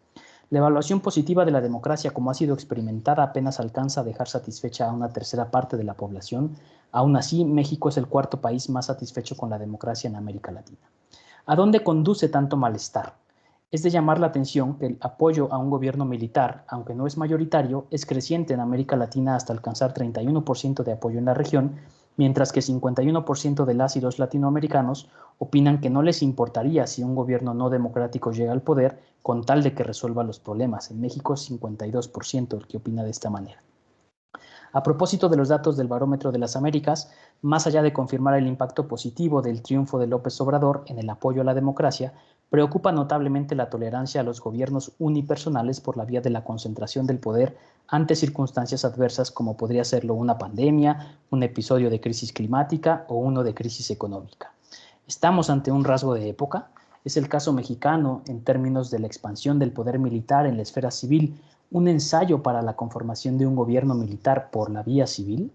La evaluación positiva de la democracia, como ha sido experimentada, apenas alcanza a dejar satisfecha a una tercera parte de la población. Aún así, México es el cuarto país más satisfecho con la democracia en América Latina. ¿A dónde conduce tanto malestar? Es de llamar la atención que el apoyo a un gobierno militar, aunque no es mayoritario, es creciente en América Latina hasta alcanzar 31% de apoyo en la región, mientras que 51% de las y los latinoamericanos opinan que no les importaría si un gobierno no democrático llega al poder con tal de que resuelva los problemas. En México es 52% el que opina de esta manera. A propósito de los datos del Barómetro de las Américas, más allá de confirmar el impacto positivo del triunfo de López Obrador en el apoyo a la democracia, preocupa notablemente la tolerancia a los gobiernos unipersonales por la vía de la concentración del poder ante circunstancias adversas como podría serlo una pandemia, un episodio de crisis climática o uno de crisis económica. ¿Estamos ante un rasgo de época? Es el caso mexicano en términos de la expansión del poder militar en la esfera civil, un ensayo para la conformación de un gobierno militar por la vía civil.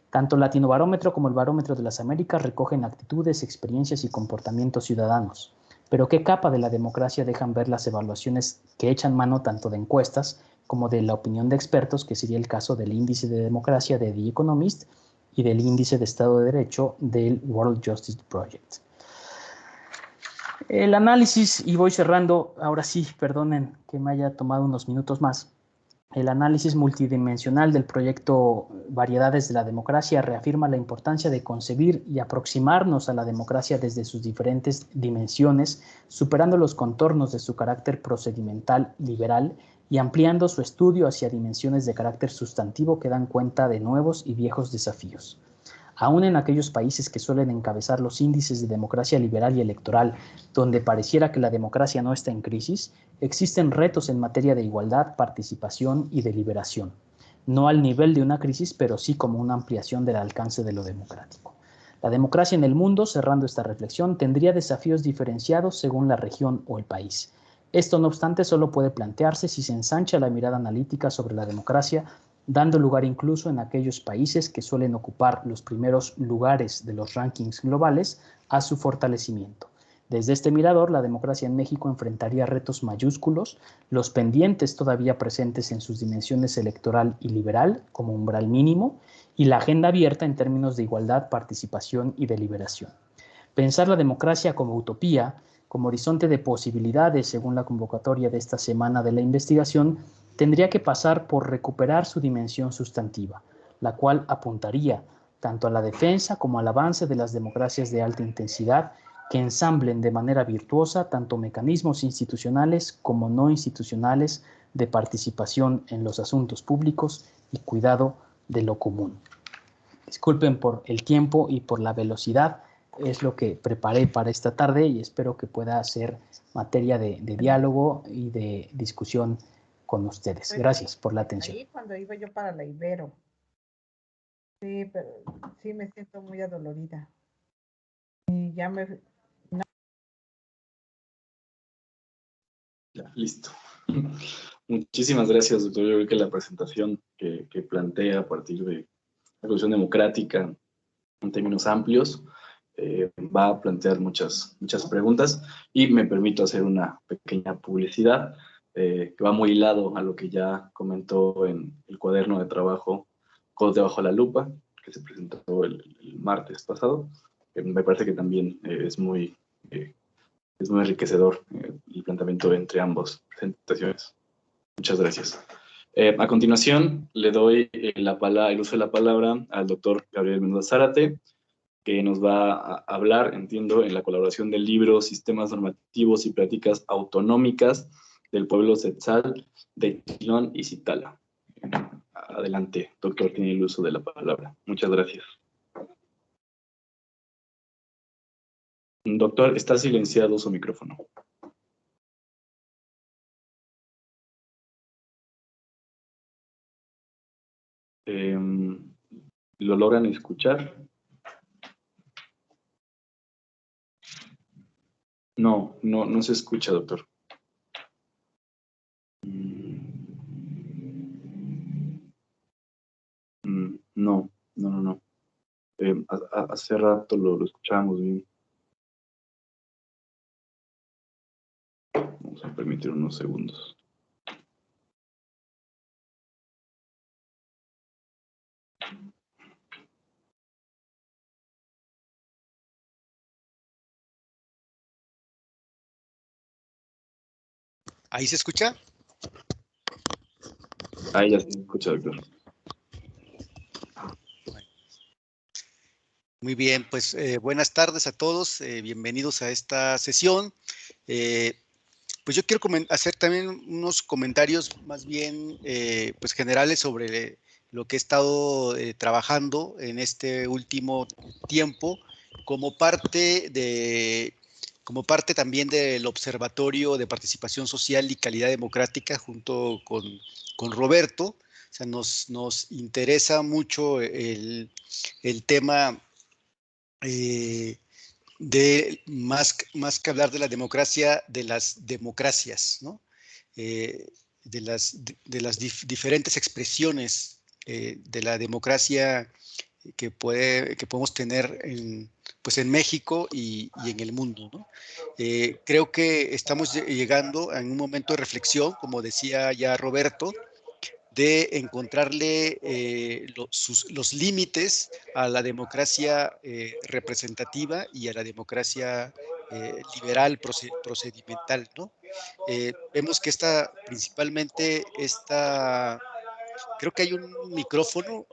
Tanto el Latinobarómetro como el Barómetro de las Américas recogen actitudes, experiencias y comportamientos ciudadanos. Pero ¿qué capa de la democracia dejan ver las evaluaciones que echan mano tanto de encuestas como de la opinión de expertos, que sería el caso del Índice de Democracia de The Economist y del Índice de Estado de Derecho del World Justice Project? El análisis, y voy cerrando, ahora sí, perdonen que me haya tomado unos minutos más. El análisis multidimensional del proyecto Variedades de la Democracia reafirma la importancia de concebir y aproximarnos a la democracia desde sus diferentes dimensiones, superando los contornos de su carácter procedimental liberal y ampliando su estudio hacia dimensiones de carácter sustantivo que dan cuenta de nuevos y viejos desafíos. Aún en aquellos países que suelen encabezar los índices de democracia liberal y electoral, donde pareciera que la democracia no está en crisis, existen retos en materia de igualdad, participación y deliberación. No al nivel de una crisis, pero sí como una ampliación del alcance de lo democrático. La democracia en el mundo, cerrando esta reflexión, tendría desafíos diferenciados según la región o el país. Esto, no obstante, solo puede plantearse si se ensancha la mirada analítica sobre la democracia, dando lugar incluso en aquellos países que suelen ocupar los primeros lugares de los rankings globales a su fortalecimiento. Desde este mirador, la democracia en México enfrentaría retos mayúsculos, los pendientes todavía presentes en sus dimensiones electoral y liberal, como umbral mínimo, y la agenda abierta en términos de igualdad, participación y deliberación. Pensar la democracia como utopía, como horizonte de posibilidades, según la convocatoria de esta semana de la investigación, tendría que pasar por recuperar su dimensión sustantiva, la cual apuntaría tanto a la defensa como al avance de las democracias de alta intensidad que ensamblen de manera virtuosa tanto mecanismos institucionales como no institucionales de participación en los asuntos públicos y cuidado de lo común. Disculpen por el tiempo y por la velocidad, es lo que preparé para esta tarde y espero que pueda ser materia de diálogo y de discusión con ustedes. Gracias por la atención. Ahí cuando iba yo para la Ibero. Sí, pero sí me siento muy adolorida. Y ya me... Ya, listo. Muchísimas gracias, doctor. Yo creo que la presentación que plantea a partir de la Constitución Democrática en términos amplios va a plantear muchas preguntas y me permito hacer una pequeña publicidad que va muy hilado a lo que ya comentó en el cuaderno de trabajo Codos debajo de la lupa, que se presentó el martes pasado. Me parece que también es muy enriquecedor el planteamiento entre ambas presentaciones. Muchas gracias. A continuación, le doy el uso de la palabra al doctor Gabriel Mendoza Zárate, que nos va a hablar, entiendo, en la colaboración del libro Sistemas Normativos y Prácticas Autonómicas del Pueblo Tzeltal de Chilón y Citala. Adelante, doctor, tiene el uso de la palabra. Muchas gracias. Doctor, está silenciado su micrófono. ¿Lo logran escuchar? No, no se escucha, doctor. No. Hace rato lo escuchábamos bien. Vamos a permitir unos segundos. ¿Ahí se escucha? Ahí ya se escucha, doctor. Muy bien, pues buenas tardes a todos, bienvenidos a esta sesión. Pues yo quiero hacer también unos comentarios más bien pues generales sobre lo que he estado trabajando en este último tiempo como parte también del Observatorio de Participación Social y Calidad Democrática junto con Roberto. O sea, nos interesa mucho el tema de más que hablar de la democracia, de las democracias, ¿no? De las diferentes expresiones de la democracia que podemos tener pues en México y en el mundo, ¿no? Creo que estamos llegando en un momento de reflexión, como decía ya Roberto, de encontrarle los límites a la democracia representativa y a la democracia liberal procedimental, ¿no? Vemos que creo que hay un micrófono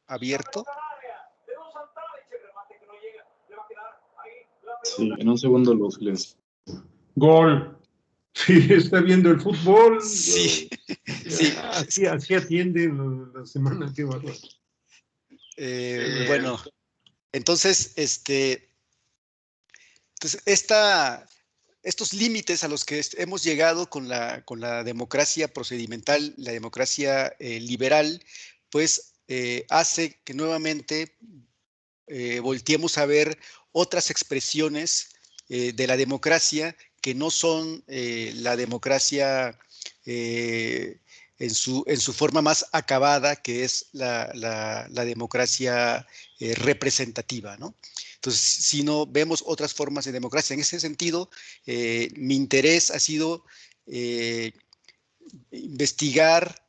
abierto. Sí, en un segundo lo silencio. Gol. Sí, está viendo el fútbol. Sí, sí. Así atiende la semana que va. Bueno, entonces, estos límites a los que hemos llegado con la democracia procedimental, la democracia liberal, pues hace que nuevamente volteemos a ver otras expresiones de la democracia que no son la democracia en su forma más acabada, que es la democracia representativa, ¿no? Entonces, si no vemos otras formas de democracia, en ese sentido, mi interés ha sido investigar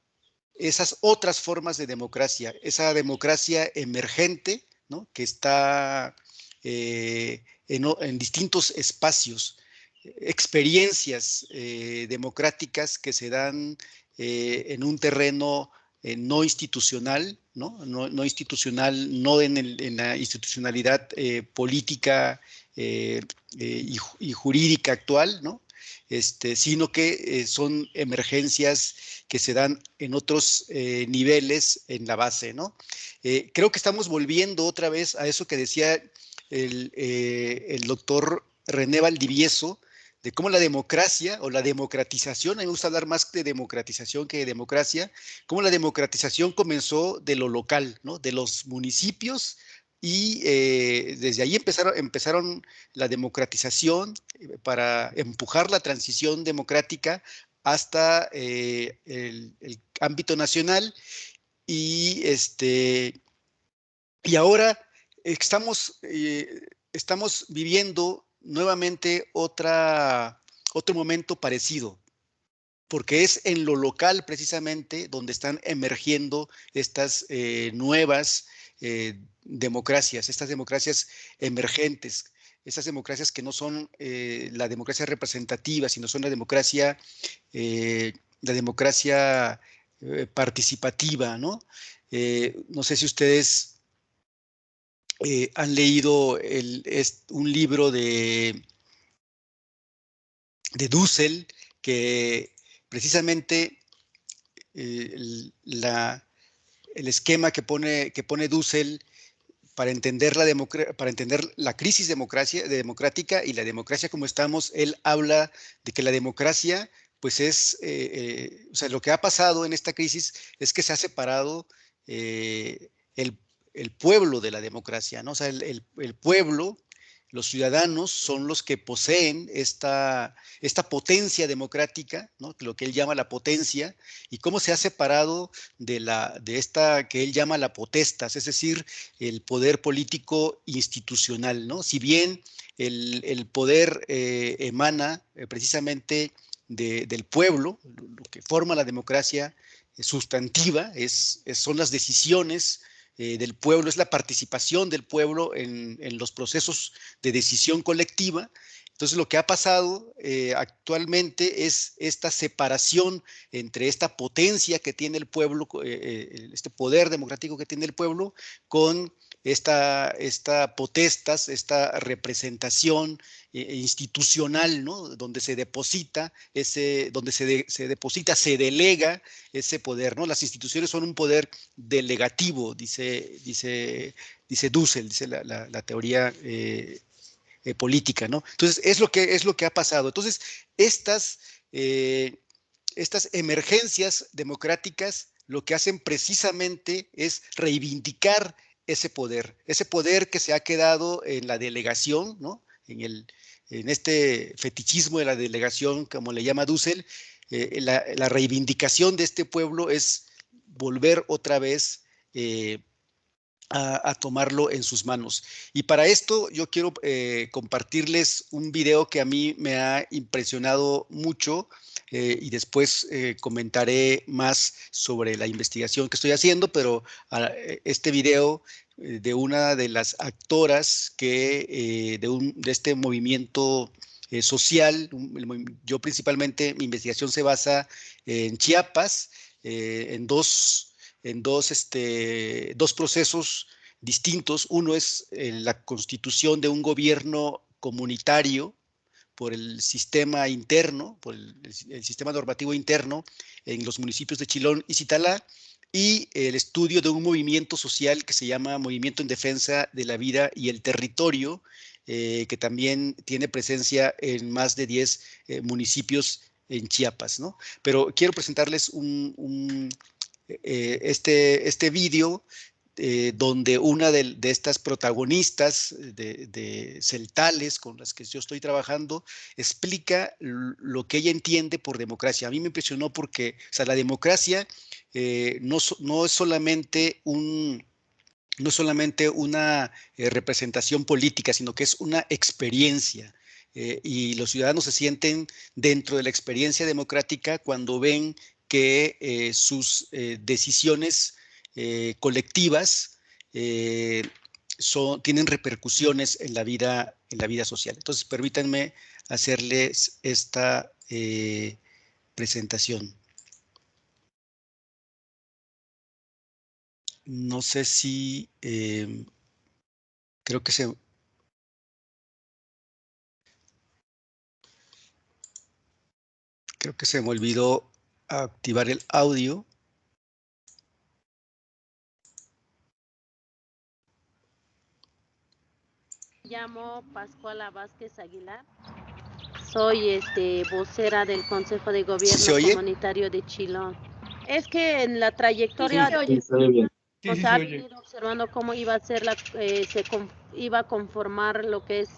esas otras formas de democracia, esa democracia emergente, ¿no? Que está en distintos espacios, experiencias democráticas que se dan en un terreno no institucional, no institucional, no en la institucionalidad política y jurídica actual, ¿no? Sino que son emergencias que se dan en otros niveles en la base, ¿no? Creo que estamos volviendo otra vez a eso que decía el doctor René Valdivieso, de cómo la democracia o la democratización, a mí me gusta hablar más de democratización que de democracia, cómo la democratización comenzó de lo local, ¿no? De los municipios, y desde ahí empezaron la democratización para empujar la transición democrática hasta el ámbito nacional, y ahora estamos viviendo nuevamente otro momento parecido, porque es en lo local precisamente donde están emergiendo estas nuevas democracias, estas democracias emergentes, estas democracias que no son la democracia representativa, sino son la democracia participativa, ¿no? No sé si ustedes han leído un libro de Dussel, que precisamente el esquema que pone Dussel para entender la crisis democrática y la democracia como estamos, él habla de que la democracia, pues o sea, lo que ha pasado en esta crisis es que se ha separado el pueblo de la democracia, ¿no? O sea, el pueblo, los ciudadanos son los que poseen esta potencia democrática, ¿no? Lo que él llama la potencia, y cómo se ha separado de esta que él llama la potestas, es decir, el poder político institucional, ¿no? Si bien el poder emana precisamente del pueblo, lo que forma la democracia sustantiva son las decisiones del pueblo, es la participación del pueblo en los procesos de decisión colectiva. Entonces, lo que ha pasado actualmente es esta separación entre esta potencia que tiene el pueblo, este poder democrático que tiene el pueblo, con esta potestas, esta representación institucional, ¿no? Donde se deposita se delega ese poder, ¿no? Las instituciones son un poder delegativo, dice Dussel, dice la teoría política, ¿no? Entonces, es lo que ha pasado. Entonces, estas emergencias democráticas lo que hacen precisamente es reivindicar ese poder que se ha quedado en la delegación, ¿no? En este fetichismo de la delegación, como le llama Dussel, la reivindicación de este pueblo es volver otra vez a tomarlo en sus manos. Y para esto yo quiero compartirles un video que a mí me ha impresionado mucho y después comentaré más sobre la investigación que estoy haciendo, pero este video de una de las actoras de este movimiento social. Yo principalmente, mi investigación se basa en Chiapas, en dos procesos distintos. Uno es la constitución de un gobierno comunitario por el sistema interno, por el sistema normativo interno en los municipios de Chilón y Zitalá, y el estudio de un movimiento social que se llama Movimiento en Defensa de la Vida y el Territorio, que también tiene presencia en más de 10 municipios en Chiapas, ¿no? Pero quiero presentarles este vídeo donde una de estas protagonistas de celtales con las que yo estoy trabajando lo que ella entiende por democracia. A mí me impresionó porque, o sea, la democracia no es solamente una representación política, sino que es una experiencia. Y los ciudadanos se sienten dentro de la experiencia democrática cuando ven que sus decisiones colectivas tienen repercusiones en la vida social. Entonces, permítanme hacerles esta presentación. No sé si creo que se me olvidó activar el audio. Me llamo Pascuala Vázquez Aguilar. Soy vocera del Consejo de Gobierno Comunitario de Chilón. Es que en la trayectoria se ha venido observando cómo iba a ser iba a conformar lo que es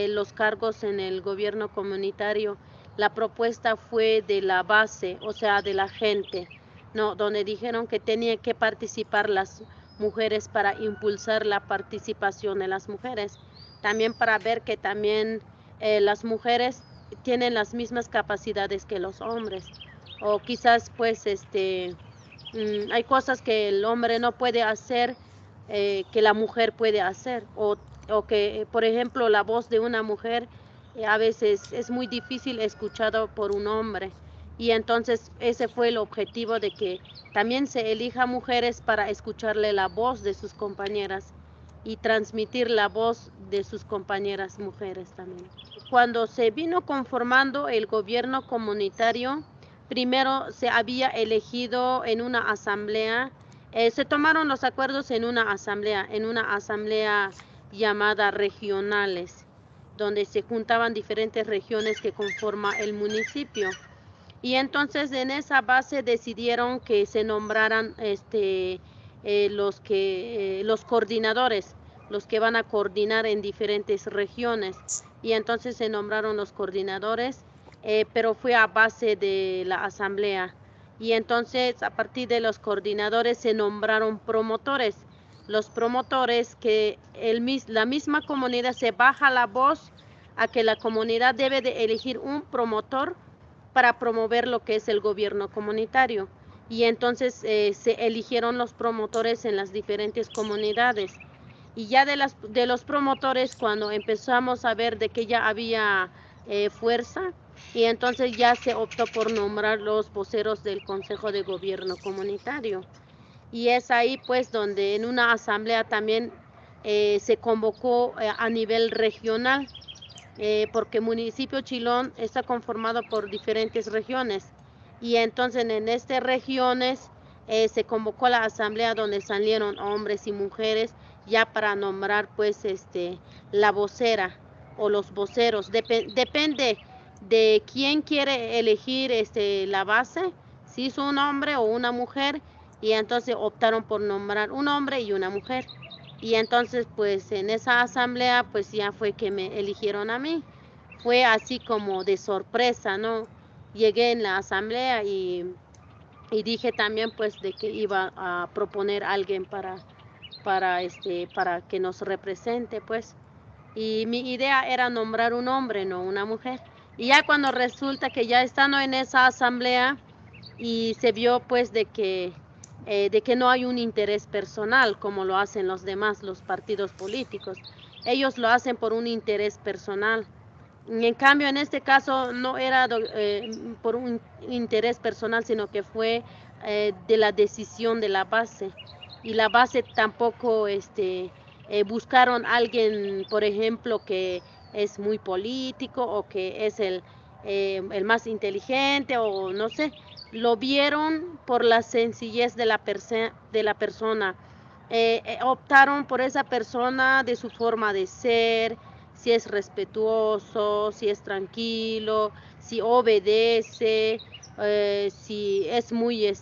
los cargos en el gobierno comunitario. La propuesta fue de la base, o sea, de la gente, ¿no? Donde dijeron que tenían que participar las mujeres para impulsar la participación de las mujeres. También para ver que también las mujeres tienen las mismas capacidades que los hombres. O quizás pues hay cosas que el hombre no puede hacer que la mujer puede hacer. O que, por ejemplo, la voz de una mujer a veces es muy difícil escuchado por un hombre. Y entonces ese fue el objetivo de que también se elija mujeres para escucharle la voz de sus compañeras y transmitir la voz de sus compañeras mujeres también. Cuando se vino conformando el gobierno comunitario, primero se había elegido en una asamblea Se tomaron los acuerdos en una asamblea llamada regionales, donde se juntaban diferentes regiones que conforman el municipio. Y entonces en esa base decidieron que se nombraran los coordinadores, los que van a coordinar en diferentes regiones. Y entonces se nombraron los coordinadores, pero fue a base de la asamblea. Y entonces a partir de los coordinadores se nombraron promotores. Los promotores que la misma comunidad se baja la voz a que la comunidad debe de elegir un promotor para promover lo que es el gobierno comunitario. Y entonces se eligieron los promotores en las diferentes comunidades. Y ya de los promotores, cuando empezamos a ver de que ya había fuerza, y entonces ya se optó por nombrar los voceros del Consejo de Gobierno Comunitario. Y es ahí pues donde en una asamblea también se convocó a nivel regional, porque el municipio Chilón está conformado por diferentes regiones. Y entonces en estas regiones se convocó a la asamblea donde salieron hombres y mujeres ya para nombrar pues la vocera o los voceros. Depende de quién quiere elegir la base, si es un hombre o una mujer, y entonces optaron por nombrar un hombre y una mujer. Y entonces pues en esa asamblea pues ya fue que me eligieron a mí. Fue así como de sorpresa, ¿no? Llegué en la asamblea y dije también pues de que iba a proponer a alguien para que nos represente pues. Y mi idea era nombrar un hombre, no una mujer. Y ya cuando resulta que ya estando en esa asamblea y se vio pues de que no hay un interés personal como lo hacen los demás, los partidos políticos. Ellos lo hacen por un interés personal. En cambio, en este caso no era por un interés personal, sino que fue de la decisión de la base. Y la base tampoco buscaron a alguien, por ejemplo, que es muy político o que es el más inteligente o no sé. Lo vieron por la sencillez de la persona. Optaron por esa persona de su forma de ser, si es respetuoso, si es tranquilo, si obedece, si es muy,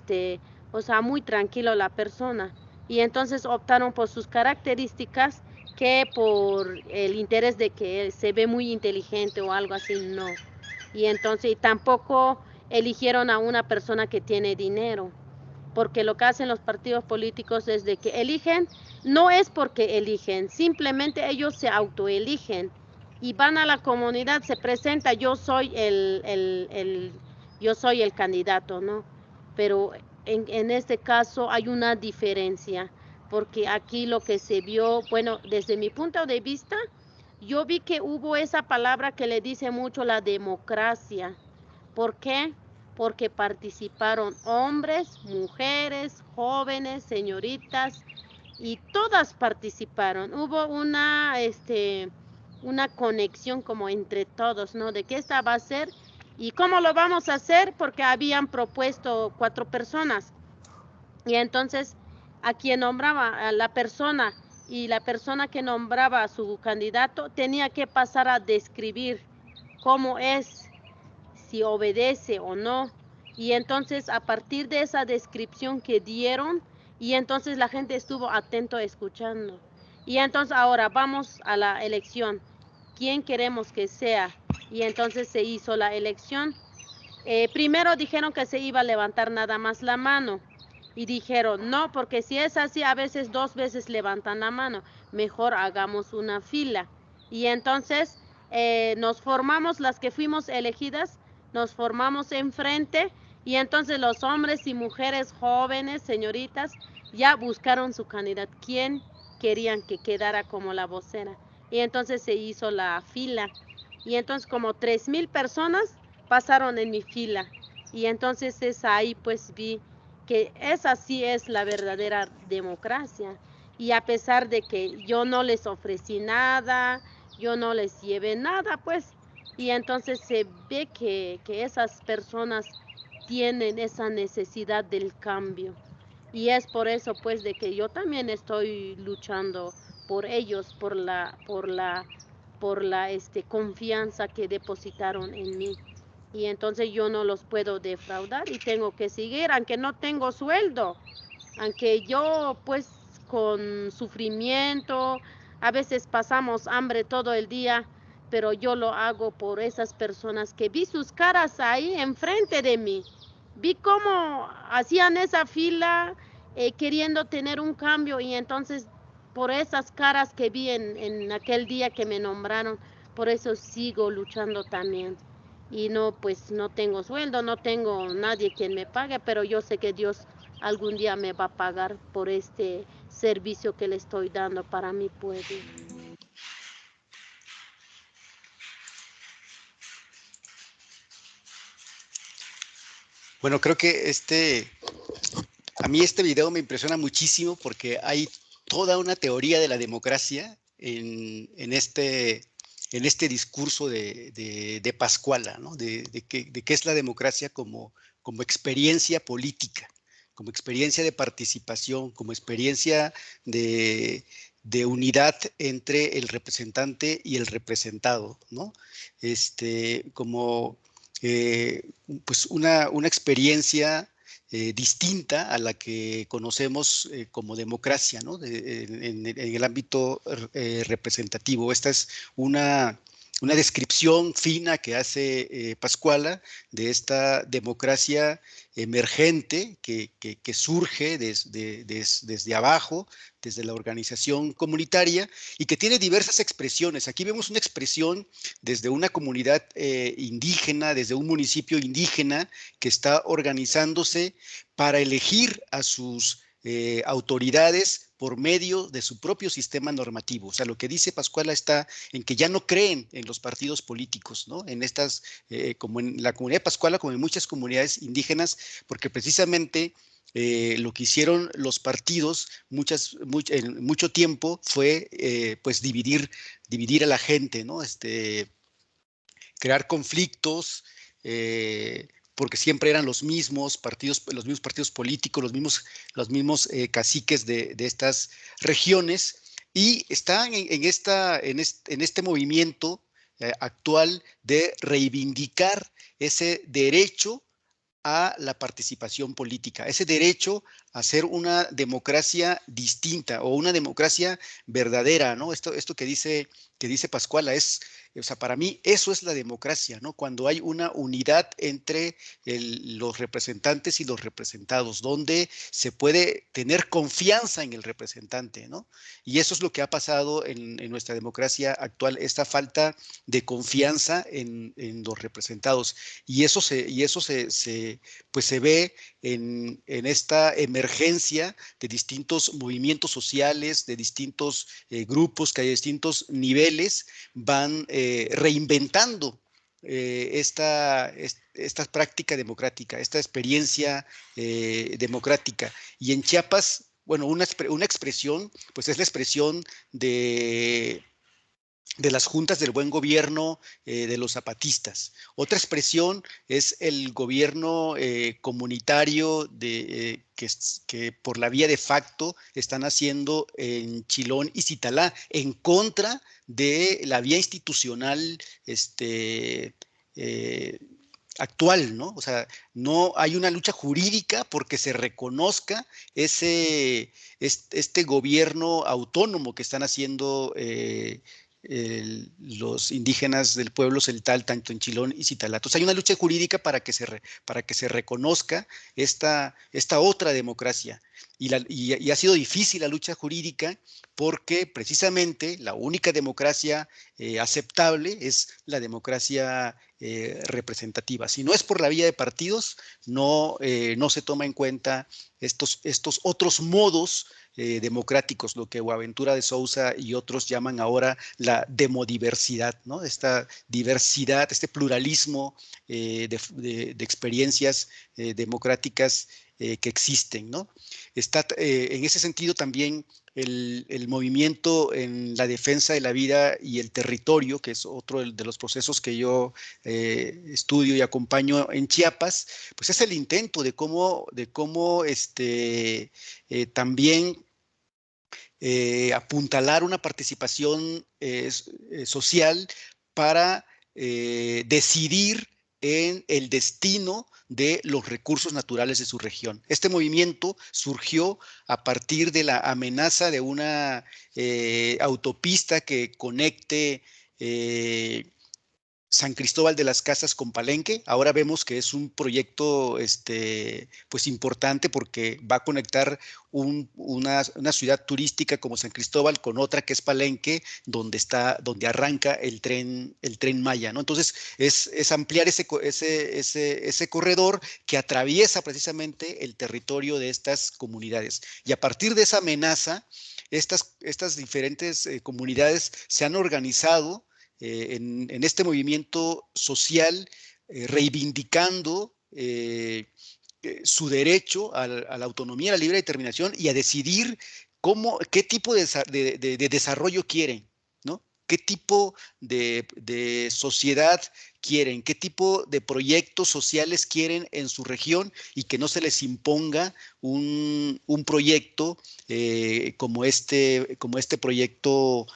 muy tranquilo la persona. Y entonces optaron por sus características que por el interés de que se ve muy inteligente o algo así, no. Y entonces tampoco eligieron a una persona que tiene dinero, porque lo que hacen los partidos políticos es de que eligen, no es porque eligen, simplemente ellos se autoeligen y van a la comunidad, se presenta, yo soy yo soy el candidato, ¿no? Pero en este caso hay una diferencia, porque aquí lo que se vio, bueno, desde mi punto de vista, yo vi que hubo esa palabra que le dice mucho la democracia. ¿Por qué? Porque participaron hombres, mujeres, jóvenes, señoritas, y todas participaron. Hubo una conexión como entre todos, ¿no? De qué esta va a ser y cómo lo vamos a hacer, porque habían propuesto 4 personas. Y entonces a quien nombraba a la persona y la persona que nombraba a su candidato tenía que pasar a describir cómo es, si obedece o no. Y entonces a partir de esa descripción que dieron, y entonces la gente estuvo atento escuchando. Y entonces ahora vamos a la elección. ¿Quién queremos que sea? Y entonces se hizo la elección. Primero dijeron que se iba a levantar nada más la mano. Y dijeron, no, porque si es así, a veces 2 veces levantan la mano. Mejor hagamos una fila. Y entonces nos formamos, las que fuimos elegidas, nos formamos enfrente y entonces los hombres y mujeres jóvenes, señoritas, ya buscaron su candidato, quién querían que quedara como la vocera. Y entonces se hizo la fila y entonces como 3,000 personas pasaron en mi fila y entonces es ahí pues vi que esa sí es la verdadera democracia. Y a pesar de que yo no les ofrecí nada, yo no les llevé nada, pues, y entonces se ve que esas personas tienen esa necesidad del cambio. Y es por eso, pues, de que yo también estoy luchando por ellos, por la confianza que depositaron en mí. Y entonces yo no los puedo defraudar y tengo que seguir, aunque no tengo sueldo, aunque yo, pues, con sufrimiento, a veces pasamos hambre todo el día, pero yo lo hago por esas personas que vi sus caras ahí enfrente de mí. Vi cómo hacían esa fila queriendo tener un cambio, y entonces por esas caras que vi en aquel día que me nombraron, por eso sigo luchando también. Y no, pues no tengo sueldo, no tengo nadie quien me pague, pero yo sé que Dios algún día me va a pagar por este servicio que le estoy dando para mi pueblo. Bueno, creo que a mí este video me impresiona muchísimo porque hay toda una teoría de la democracia en este discurso de Pascuala, ¿no? De qué es la democracia como experiencia política, como experiencia de participación, como experiencia de unidad entre el representante y el representado, ¿no? Como pues una experiencia distinta a la que conocemos como democracia, ¿no? En el ámbito representativo. Esta es una descripción fina que hace Pascuala de esta democracia emergente que surge desde abajo, desde la organización comunitaria, y que tiene diversas expresiones. Aquí vemos una expresión desde una comunidad indígena, desde un municipio indígena que está organizándose para elegir a sus autoridades por medio de su propio sistema normativo. O sea, lo que dice Pascuala está en que ya no creen en los partidos políticos, ¿no? En estas, como en la comunidad de Pascuala, como en muchas comunidades indígenas, porque precisamente lo que hicieron los partidos en mucho tiempo fue pues dividir a la gente, ¿no? Crear conflictos, porque siempre eran los mismos partidos políticos, los mismos caciques de estas regiones, y están en este movimiento actual de reivindicar ese derecho a la participación política, ese derecho a ser una democracia distinta o una democracia verdadera, ¿no? Esto que dice Pascuala o sea, para mí eso es la democracia, ¿no? Cuando hay una unidad entre los representantes y los representados, donde se puede tener confianza en el representante, ¿no? Y eso es lo que ha pasado en nuestra democracia actual, esta falta de confianza en los representados. Y eso pues se ve en esta emergencia de distintos movimientos sociales, de distintos grupos que a distintos niveles van reinventando esta práctica democrática, esta experiencia democrática. Y en Chiapas, bueno, una expresión, pues es la expresión de las juntas del buen gobierno de los zapatistas. Otra expresión es el gobierno comunitario que por la vía de facto están haciendo en Chilón y Citalá, en contra de la vía institucional actual, ¿no? O sea, no hay una lucha jurídica porque se reconozca este gobierno autónomo que están haciendo los indígenas del pueblo celtal, tanto en Chilón y Citalá. Entonces hay una lucha jurídica para que se reconozca esta otra democracia. Y ha sido difícil la lucha jurídica porque precisamente la única democracia aceptable es la democracia representativa. Si no es por la vía de partidos, no se toma en cuenta estos otros modos democráticos, lo que Boaventura de Sousa y otros llaman ahora la demodiversidad, ¿no? Esta diversidad, este pluralismo de experiencias democráticas que existen, ¿no? Está en ese sentido también el movimiento en la defensa de la vida y el territorio, que es otro de los procesos que yo estudio y acompaño en Chiapas, pues es el intento de cómo también apuntalar una participación social para decidir en el destino de los recursos naturales de su región. Este movimiento surgió a partir de la amenaza de una autopista que conecte San Cristóbal de las Casas con Palenque. Ahora vemos que es un proyecto pues importante porque va a conectar una ciudad turística como San Cristóbal con otra que es Palenque, donde arranca el tren Maya, ¿no? Entonces es ampliar ese corredor que atraviesa precisamente el territorio de estas comunidades. Y a partir de esa amenaza, estas diferentes comunidades se han organizado en este movimiento social, reivindicando su derecho a la autonomía, a la libre determinación y a decidir qué tipo de desarrollo quieren, ¿no? ¿Qué tipo de sociedad quieren? ¿Qué tipo de proyectos sociales quieren en su región? Y que no se les imponga un proyecto como este proyecto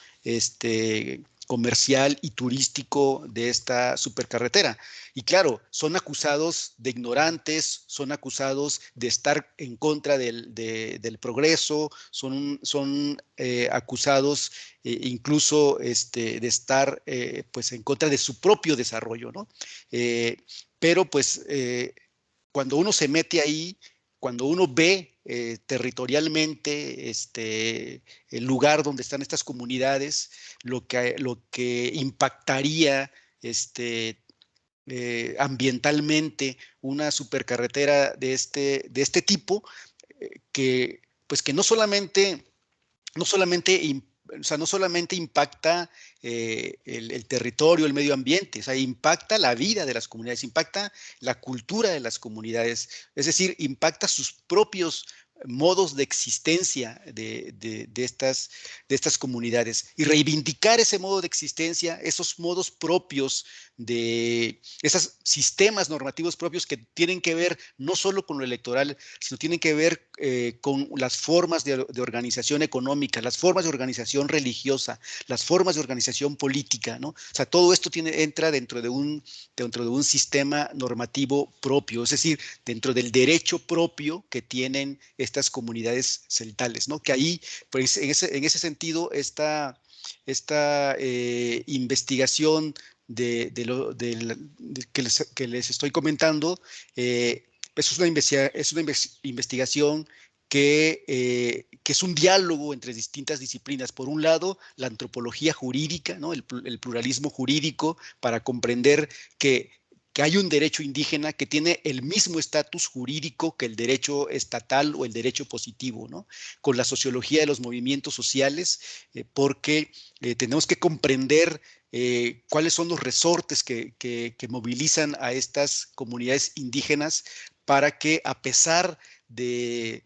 comercial y turístico de esta supercarretera. Y claro, son acusados de ignorantes, son acusados de estar en contra del progreso, son acusados incluso de estar pues en contra de su propio desarrollo, ¿no? Pero pues cuando uno se mete ahí, cuando uno ve territorialmente el lugar donde están estas comunidades, lo que impactaría ambientalmente una supercarretera de este tipo, que no solamente impacta el territorio, el medio ambiente, o sea, impacta la vida de las comunidades, impacta la cultura de las comunidades, es decir, impacta sus propios modos de existencia de estas comunidades, y reivindicar ese modo de existencia, esos modos propios de esos sistemas normativos propios que tienen que ver no solo con lo electoral, sino tienen que ver con las formas de organización económica, las formas de organización religiosa, las formas de organización política, ¿no? O sea, todo esto entra dentro de un sistema normativo propio, es decir, dentro del derecho propio que tienen estas comunidades celtales, ¿no? Que ahí, pues, en ese sentido, esta investigación que les estoy comentando, pues es una investigación que es un diálogo entre distintas disciplinas. Por un lado, la antropología jurídica, ¿no? El pluralismo jurídico, para comprender que hay un derecho indígena que tiene el mismo estatus jurídico que el derecho estatal o el derecho positivo, ¿no? Con la sociología de los movimientos sociales, porque tenemos que comprender cuáles son los resortes que movilizan a estas comunidades indígenas para que, a pesar de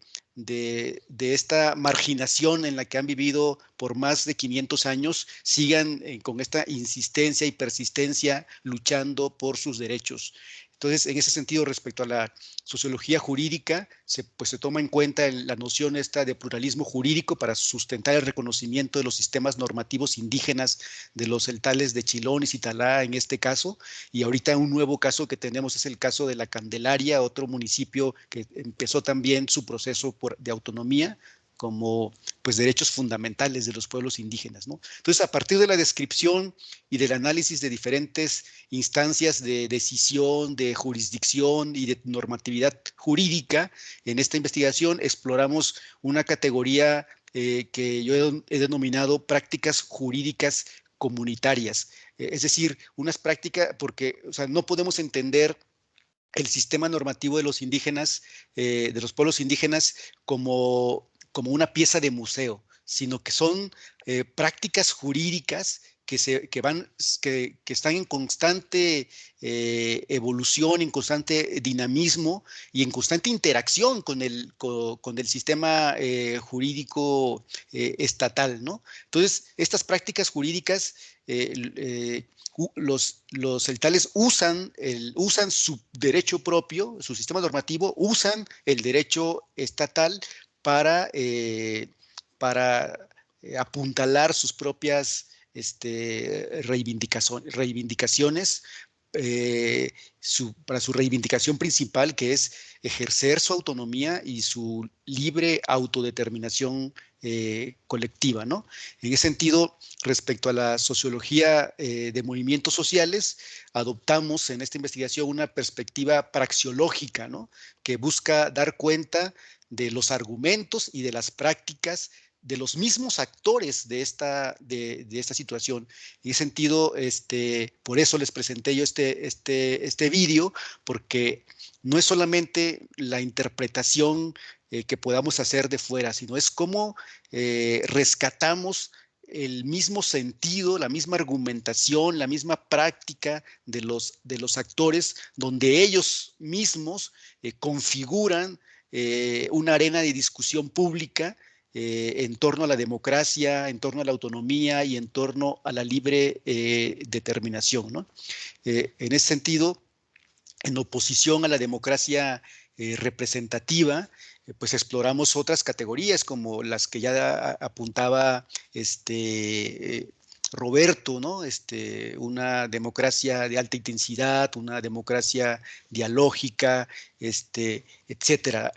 esta marginación en la que han vivido por más de 500 años, sigan con esta insistencia y persistencia luchando por sus derechos. Entonces, en ese sentido, respecto a la sociología jurídica, se toma en cuenta la noción esta de pluralismo jurídico para sustentar el reconocimiento de los sistemas normativos indígenas de los celtales de Chilón y Citalá en este caso. Y ahorita un nuevo caso que tenemos es el caso de La Candelaria, otro municipio que empezó también su proceso de autonomía como pues derechos fundamentales de los pueblos indígenas, ¿no? Entonces, a partir de la descripción y del análisis de diferentes instancias de decisión, de jurisdicción y de normatividad jurídica, en esta investigación exploramos una categoría que yo he denominado prácticas jurídicas comunitarias, es decir, unas prácticas, porque, o sea, no podemos entender el sistema normativo de los indígenas, de los pueblos indígenas, como una pieza de museo, sino que son prácticas jurídicas están en constante evolución, en constante dinamismo y en constante interacción con el sistema jurídico estatal, ¿no? Entonces, estas prácticas jurídicas, los estatales usan su derecho propio, su sistema normativo, usan el derecho estatal para apuntalar sus propias reivindicaciones, para su reivindicación principal, que es ejercer su autonomía y su libre autodeterminación colectiva, ¿no? En ese sentido, respecto a la sociología de movimientos sociales, adoptamos en esta investigación una perspectiva praxeológica, ¿no? Que busca dar cuenta de los argumentos y de las prácticas de los mismos actores de esta situación. En ese sentido, por eso les presenté yo este vídeo, porque no es solamente la interpretación que podamos hacer de fuera, sino es cómo rescatamos el mismo sentido, la misma argumentación, la misma práctica de los actores, donde ellos mismos configuran una arena de discusión pública en torno a la democracia, en torno a la autonomía y en torno a la libre determinación, ¿no? En ese sentido, en oposición a la democracia representativa, pues exploramos otras categorías como las que ya apuntaba Roberto, ¿no? Una democracia de alta intensidad, una democracia dialógica, etcétera.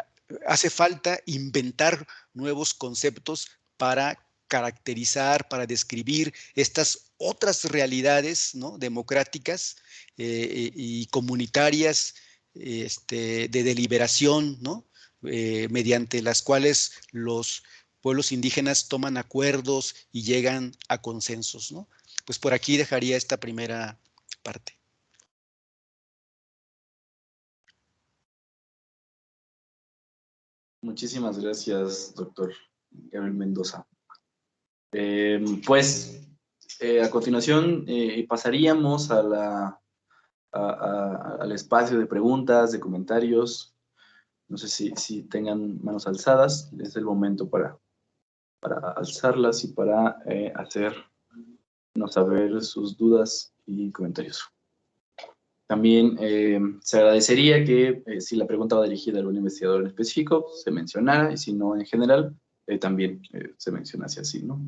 Hace falta inventar nuevos conceptos para caracterizar, para describir estas otras realidades, ¿no? Democráticas y comunitarias de deliberación, ¿no? Mediante las cuales los pueblos indígenas toman acuerdos y llegan a consensos, ¿no? Pues por aquí dejaría esta primera parte. Muchísimas gracias, doctor Gabriel Mendoza. Pues a continuación pasaríamos al espacio de preguntas, de comentarios. No sé si tengan manos alzadas. Es el momento para alzarlas y para hacernos saber sus dudas y comentarios. También se agradecería que si la pregunta va dirigida a algún investigador en específico, se mencionara, y si no en general, también se mencionase así, ¿no?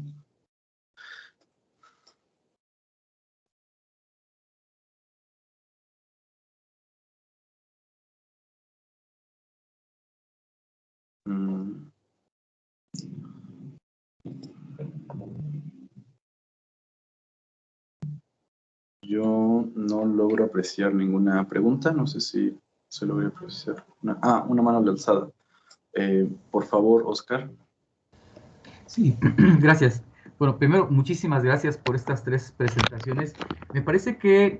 Yo no logro apreciar ninguna pregunta, no sé si se logra apreciar. Una mano alzada. Por favor, Oscar. Sí, gracias. Bueno, primero, muchísimas gracias por estas tres presentaciones. Me parece que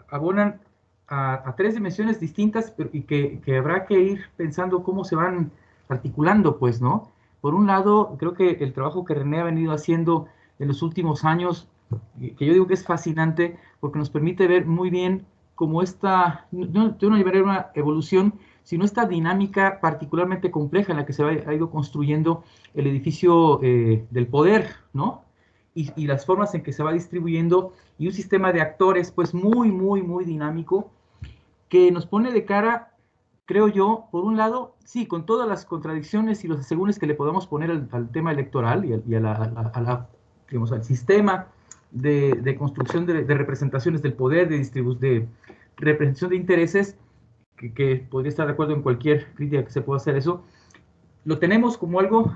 abonan a tres dimensiones distintas y que habrá que ir pensando cómo se van articulando, pues, ¿no? Por un lado, creo que el trabajo que René ha venido haciendo en los últimos años, que yo digo que es fascinante, porque nos permite ver muy bien cómo esta, yo no llamaría una evolución, sino esta dinámica particularmente compleja en la que se ha ido construyendo el edificio del poder, ¿no? Y las formas en que se va distribuyendo, y un sistema de actores, pues, muy dinámico, que nos pone de cara, creo yo, por un lado, sí, con todas las contradicciones y los asegúnes que le podamos poner al tema electoral y digamos, al sistema de construcción de representaciones del poder, de representación de intereses, que podría estar de acuerdo en cualquier crítica que se pueda hacer eso, lo tenemos como algo,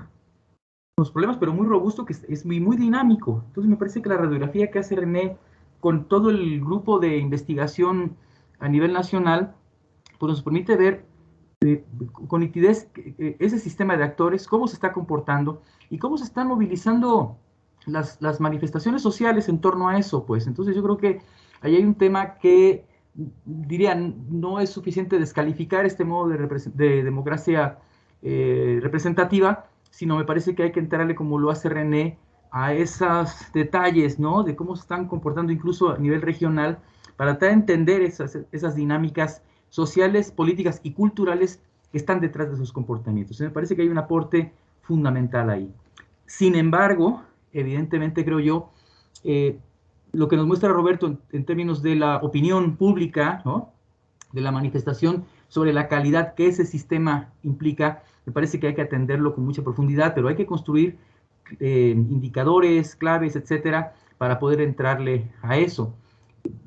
unos problemas, pero muy robusto, que es muy dinámico. Entonces me parece que la radiografía que hace René con todo el grupo de investigación a nivel nacional, pues nos permite ver con nitidez ese sistema de actores, cómo se está comportando y cómo se están movilizando las manifestaciones sociales en torno a eso, pues. Entonces yo creo que ahí hay un tema que, diría, no es suficiente descalificar este modo de democracia representativa, sino me parece que hay que entrarle, como lo hace René, a esos detalles, ¿no? De cómo se están comportando incluso a nivel regional, para tratar de entender esas dinámicas sociales, políticas y culturales que están detrás de sus comportamientos. Me parece que hay un aporte fundamental ahí. Sin embargo, evidentemente creo yo, lo que nos muestra Roberto en términos de la opinión pública, ¿no? De la manifestación sobre la calidad que ese sistema implica, me parece que hay que atenderlo con mucha profundidad, pero hay que construir indicadores, claves, etcétera, para poder entrarle a eso.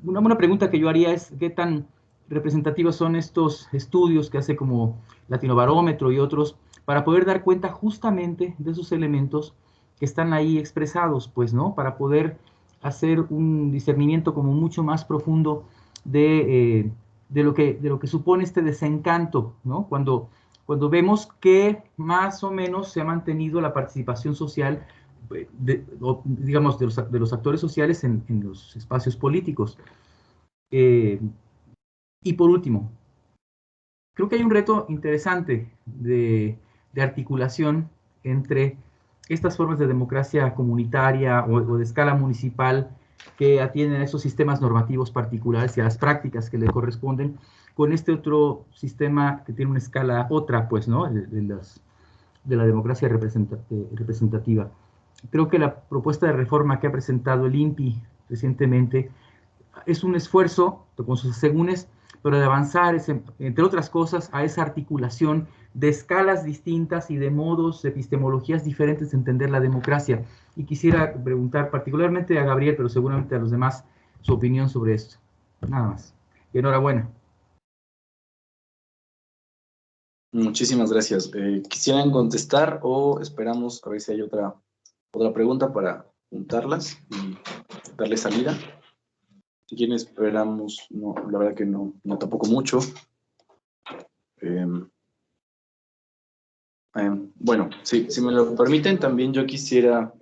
Una buena pregunta que yo haría es qué tan representativos son estos estudios que hace como Latinobarómetro y otros para poder dar cuenta justamente de esos elementos que están ahí expresados, pues, ¿no? Para poder hacer un discernimiento como mucho más profundo de lo que supone este desencanto, ¿no? Cuando vemos que más o menos se ha mantenido la participación social, digamos, de los actores sociales en los espacios políticos. Y por último, creo que hay un reto interesante de articulación entre estas formas de democracia comunitaria o de escala municipal que atienden a esos sistemas normativos particulares y a las prácticas que le corresponden, con este otro sistema que tiene una escala otra, pues, ¿no? De la democracia representativa. Creo que la propuesta de reforma que ha presentado el INPI recientemente es un esfuerzo, con sus asegúnes, pero de avanzar, entre otras cosas, a esa articulación de escalas distintas y de modos, de epistemologías diferentes de entender la democracia. Y quisiera preguntar particularmente a Gabriel, pero seguramente a los demás, su opinión sobre esto. Nada más. Y enhorabuena. Muchísimas gracias. ¿Quisieran contestar o esperamos a ver si hay otra pregunta para juntarlas y darle salida? Si quieren esperamos, no, la verdad que no tampoco mucho. Bueno, sí, si me lo permiten, también yo quisiera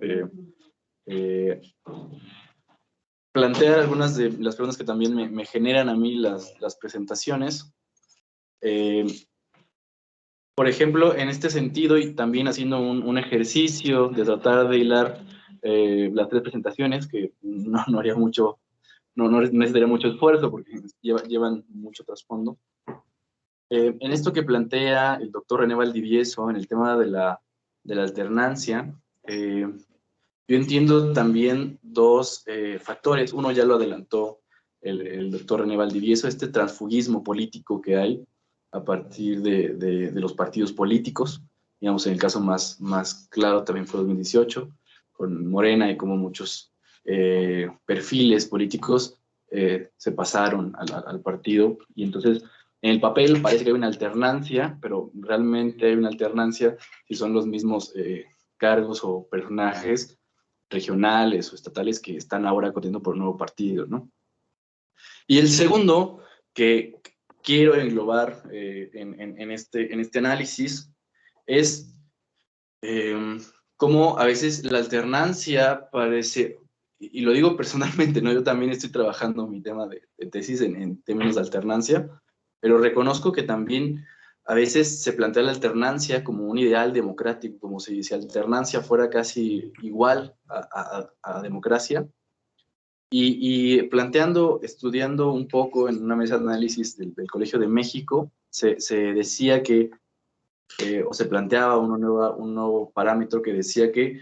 plantear algunas de las preguntas que también me generan a mí las presentaciones. Por ejemplo, en este sentido, y también haciendo un ejercicio de tratar de hilar las tres presentaciones, que no haría mucho, no necesitaría mucho esfuerzo porque llevan mucho trasfondo. En esto que plantea el doctor René Valdivieso en el tema de la alternancia, yo entiendo también dos factores. Uno ya lo adelantó el doctor René Valdivieso, este transfugismo político que hay a partir de los partidos políticos. Digamos, en el caso más claro también fue 2018, con Morena y como muchos perfiles políticos se pasaron al partido. Y entonces, en el papel parece que hay una alternancia, pero realmente hay una alternancia si son los mismos cargos o personajes regionales o estatales que están ahora corriendo por un nuevo partido, ¿no? Y el segundo que quiero englobar en este análisis es cómo a veces la alternancia parece, y lo digo personalmente, ¿no? Yo también estoy trabajando mi tema de tesis en términos de alternancia, pero reconozco que también a veces se plantea la alternancia como un ideal democrático, como si alternancia fuera casi igual a democracia. Y estudiando un poco en una mesa de análisis del Colegio de México, se decía que, o se planteaba un nuevo parámetro que decía que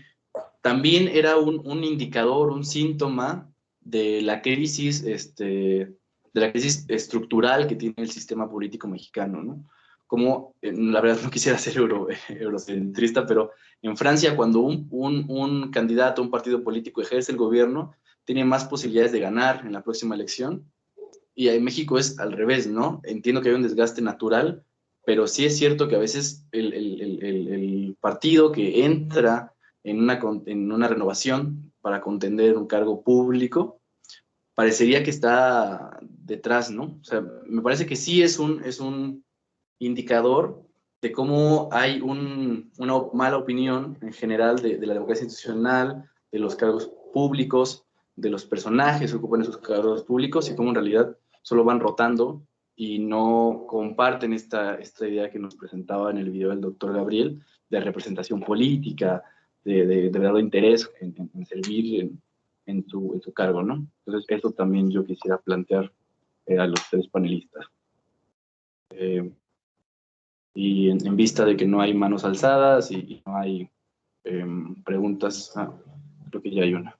también era un indicador, un síntoma de la crisis estructural que tiene el sistema político mexicano, ¿no? Como, la verdad no quisiera ser eurocentrista, pero en Francia cuando un candidato, un partido político ejerce el gobierno, tiene más posibilidades de ganar en la próxima elección, y en México es al revés, ¿no? Entiendo que hay un desgaste natural, pero sí es cierto que a veces el partido que entra en una renovación para contender un cargo público, parecería que está detrás, ¿no? O sea, me parece que sí es un indicador de cómo hay una mala opinión en general de la democracia institucional, de los cargos públicos, de los personajes que ocupan esos cargos públicos y cómo en realidad solo van rotando y no comparten esta idea que nos presentaba en el video del doctor Gabriel de representación política, verdadero interés en servir en tu cargo, ¿no? Entonces, eso también yo quisiera plantear a los tres panelistas. Y en vista de que no hay manos alzadas y no hay preguntas, creo que ya hay una.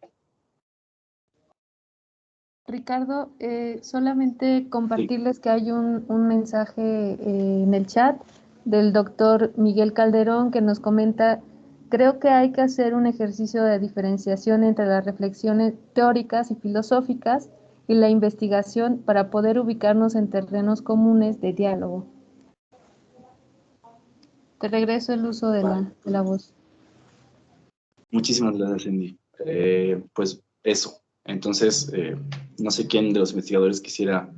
Ricardo, solamente compartirles que hay un mensaje en el chat del doctor Miguel Calderón que nos comenta: creo que hay que hacer un ejercicio de diferenciación entre las reflexiones teóricas y filosóficas y la investigación para poder ubicarnos en terrenos comunes de diálogo. Te regreso el uso de la voz. Muchísimas gracias, Cindy. Pues eso. Entonces, no sé quién de los investigadores quisiera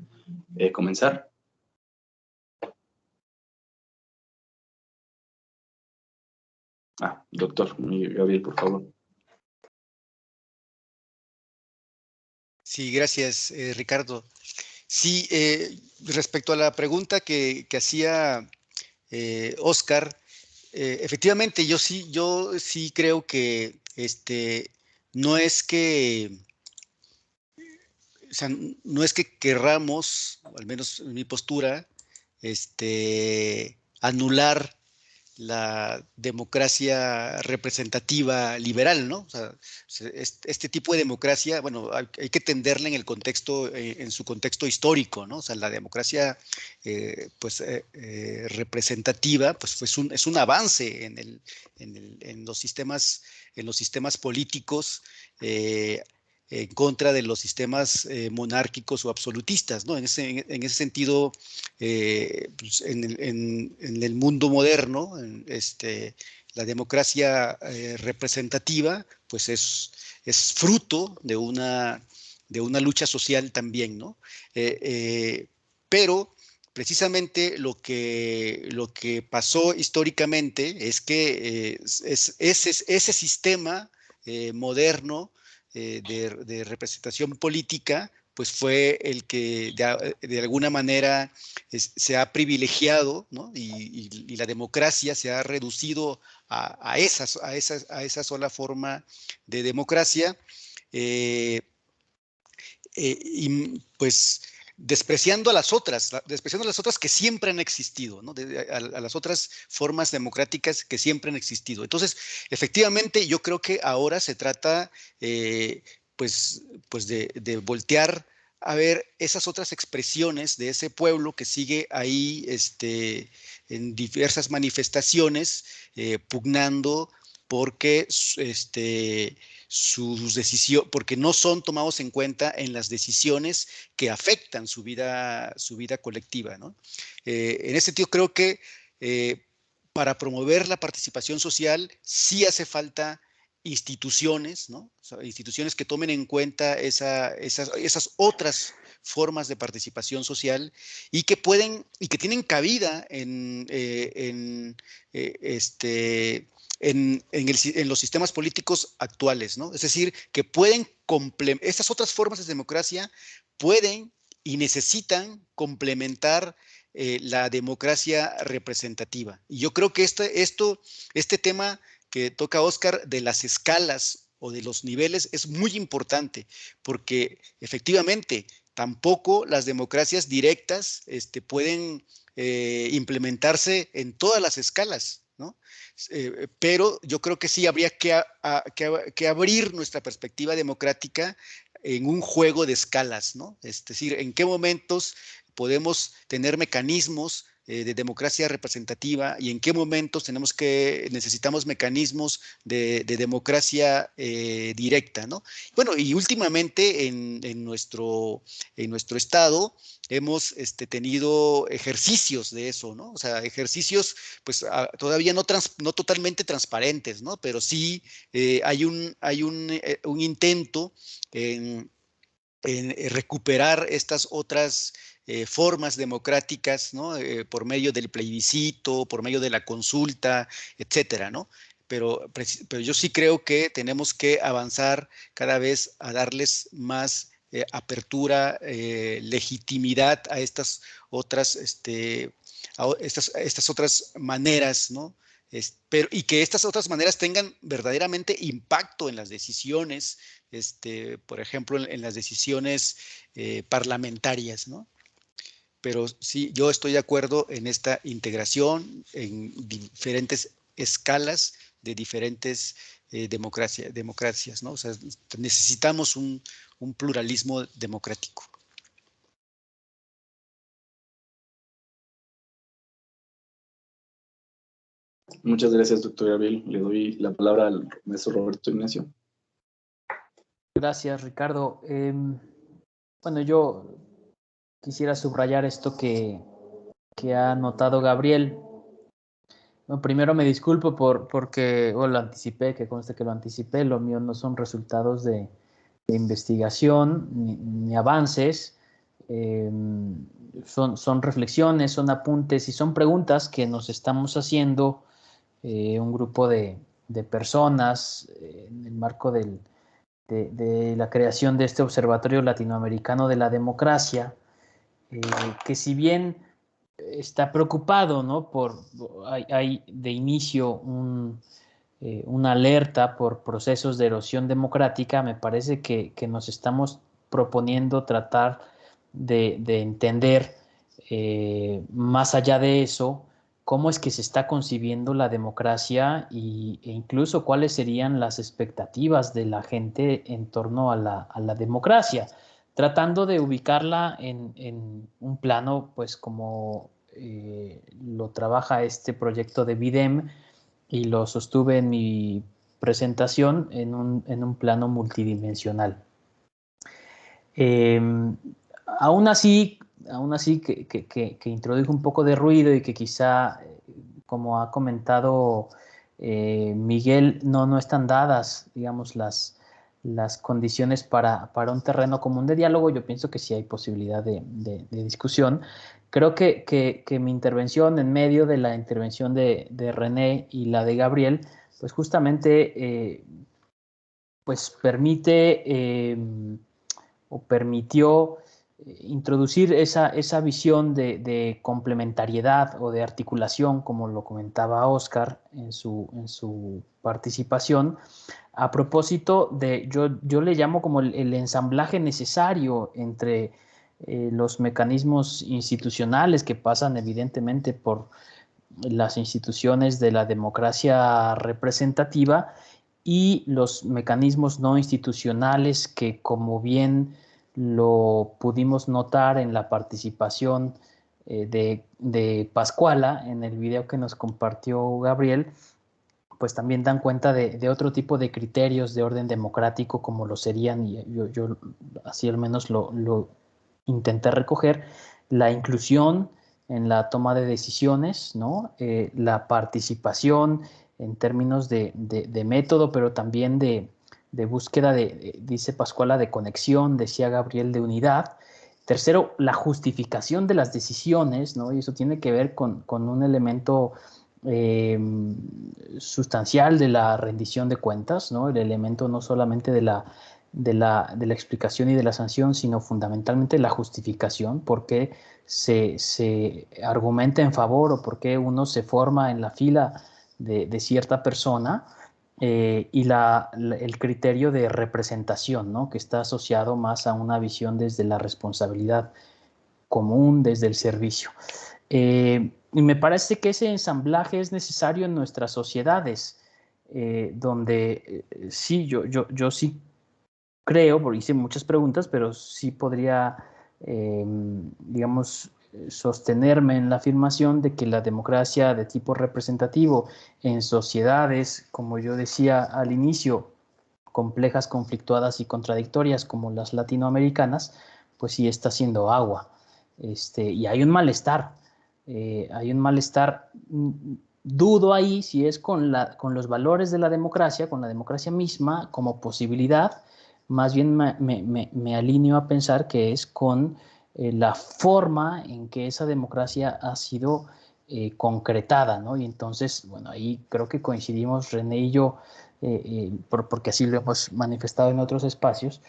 comenzar. Doctor Gabriel, por favor. Sí, gracias, Ricardo. Sí, respecto a la pregunta que hacía Oscar, efectivamente, yo sí creo que no es que, o sea, no es que querramos, al menos en mi postura, anular la democracia representativa liberal, ¿no? O sea, este tipo de democracia, bueno, hay que tenderla en el contexto, en su contexto histórico, ¿no? O sea, la democracia, representativa, pues es un avance en los sistemas políticos, en contra de los sistemas monárquicos o absolutistas, ¿no? En ese sentido, pues en el mundo moderno, la democracia representativa, pues es fruto de una lucha social también, ¿no? Pero precisamente lo que pasó históricamente es que ese sistema moderno de representación política, pues fue el que de alguna manera se ha privilegiado, ¿no? Y la democracia se ha reducido a esa sola forma de democracia, y pues despreciando a las otras que siempre han existido, ¿no? A las otras formas democráticas que siempre han existido. Entonces, efectivamente, yo creo que ahora se trata, pues de voltear a ver esas otras expresiones de ese pueblo que sigue ahí, en diversas manifestaciones, pugnando porque sus decisiones, porque no son tomados en cuenta en las decisiones que afectan su vida colectiva, ¿no? En ese sentido, creo que para promover la participación social sí hace falta instituciones, ¿no? O sea, instituciones que tomen en cuenta esas otras formas de participación social y que tienen cabida en los sistemas políticos actuales, ¿no? Es decir, que estas otras formas de democracia pueden y necesitan complementar la democracia representativa. Y yo creo que este tema que toca Oscar de las escalas o de los niveles es muy importante, porque efectivamente tampoco las democracias directas pueden implementarse en todas las escalas, ¿no? Pero yo creo que sí habría que abrir nuestra perspectiva democrática en un juego de escalas, ¿no? Es decir, en qué momentos podemos tener mecanismos de democracia representativa y en qué momentos necesitamos mecanismos de democracia directa, ¿no? Bueno, y últimamente en nuestro estado hemos tenido ejercicios de eso, ¿no? O sea, ejercicios pues todavía no totalmente transparentes, ¿no? Pero sí hay un intento en recuperar estas otras formas democráticas, ¿no? Por medio del plebiscito, por medio de la consulta, etcétera, ¿no? Pero yo sí creo que tenemos que avanzar cada vez a darles más apertura, legitimidad a estas otras, estas otras maneras, ¿no? pero, y que estas otras maneras tengan verdaderamente impacto en las decisiones, por ejemplo, en las decisiones parlamentarias, ¿no? Pero sí, yo estoy de acuerdo en esta integración en diferentes escalas de diferentes democracias, ¿no? O sea, necesitamos un pluralismo democrático. Muchas gracias, doctor Gabriel. Le doy la palabra al maestro Roberto Ignacio. Gracias, Ricardo. Bueno, yo quisiera subrayar esto que ha notado Gabriel. Bueno, primero me disculpo porque lo anticipé, que conste que lo anticipé. Lo mío no son resultados de investigación ni avances. Son reflexiones, son apuntes y son preguntas que nos estamos haciendo un grupo de personas en el marco de la creación de este Observatorio Latinoamericano de la Democracia, que si bien está preocupado, ¿no? Hay de inicio una alerta por procesos de erosión democrática, me parece que nos estamos proponiendo tratar de entender más allá de eso, cómo es que se está concibiendo la democracia e incluso cuáles serían las expectativas de la gente en torno a la democracia, tratando de ubicarla en un plano, pues como lo trabaja este proyecto de BIDEM y lo sostuve en mi presentación en un plano multidimensional. Aún así que introdujo un poco de ruido y que quizá, como ha comentado Miguel, no están dadas, digamos, las condiciones para un terreno común de diálogo. Yo pienso que sí hay posibilidad de discusión. Creo que mi intervención, en medio de la intervención de René y la de Gabriel, pues justamente pues permitió introducir esa visión de complementariedad o de articulación, como lo comentaba Oscar en su participación, a propósito de, yo le llamo como el ensamblaje necesario entre los mecanismos institucionales que pasan evidentemente por las instituciones de la democracia representativa y los mecanismos no institucionales que, como bien lo pudimos notar en la participación de Pascuala en el video que nos compartió Gabriel, pues también dan cuenta de otro tipo de criterios de orden democrático, como lo serían, y yo así al menos lo intenté recoger, la inclusión en la toma de decisiones, ¿no? La participación en términos de método, pero también de búsqueda dice Pascuala, de conexión, decía Gabriel, de unidad. Tercero, la justificación de las decisiones, ¿no? Y eso tiene que ver con un elemento sustancial de la rendición de cuentas, ¿no? El elemento no solamente de la explicación y de la sanción, sino fundamentalmente la justificación, por qué se argumenta en favor o por qué uno se forma en la fila de cierta persona, y el criterio de representación, ¿no? Que está asociado más a una visión desde la responsabilidad común, desde el servicio. Y me parece que ese ensamblaje es necesario en nuestras sociedades, donde sí, yo sí creo, porque hice muchas preguntas, pero sí podría, digamos, sostenerme en la afirmación de que la democracia de tipo representativo en sociedades, como yo decía al inicio, complejas, conflictuadas y contradictorias como las latinoamericanas, pues sí está haciendo agua. Y hay un malestar. Dudo ahí si es con los valores de la democracia, con la democracia misma como posibilidad. Más bien me alineo a pensar que es con la forma en que esa democracia ha sido concretada, ¿no? Y entonces, bueno, ahí creo que coincidimos René y yo, porque así lo hemos manifestado en otros espacios,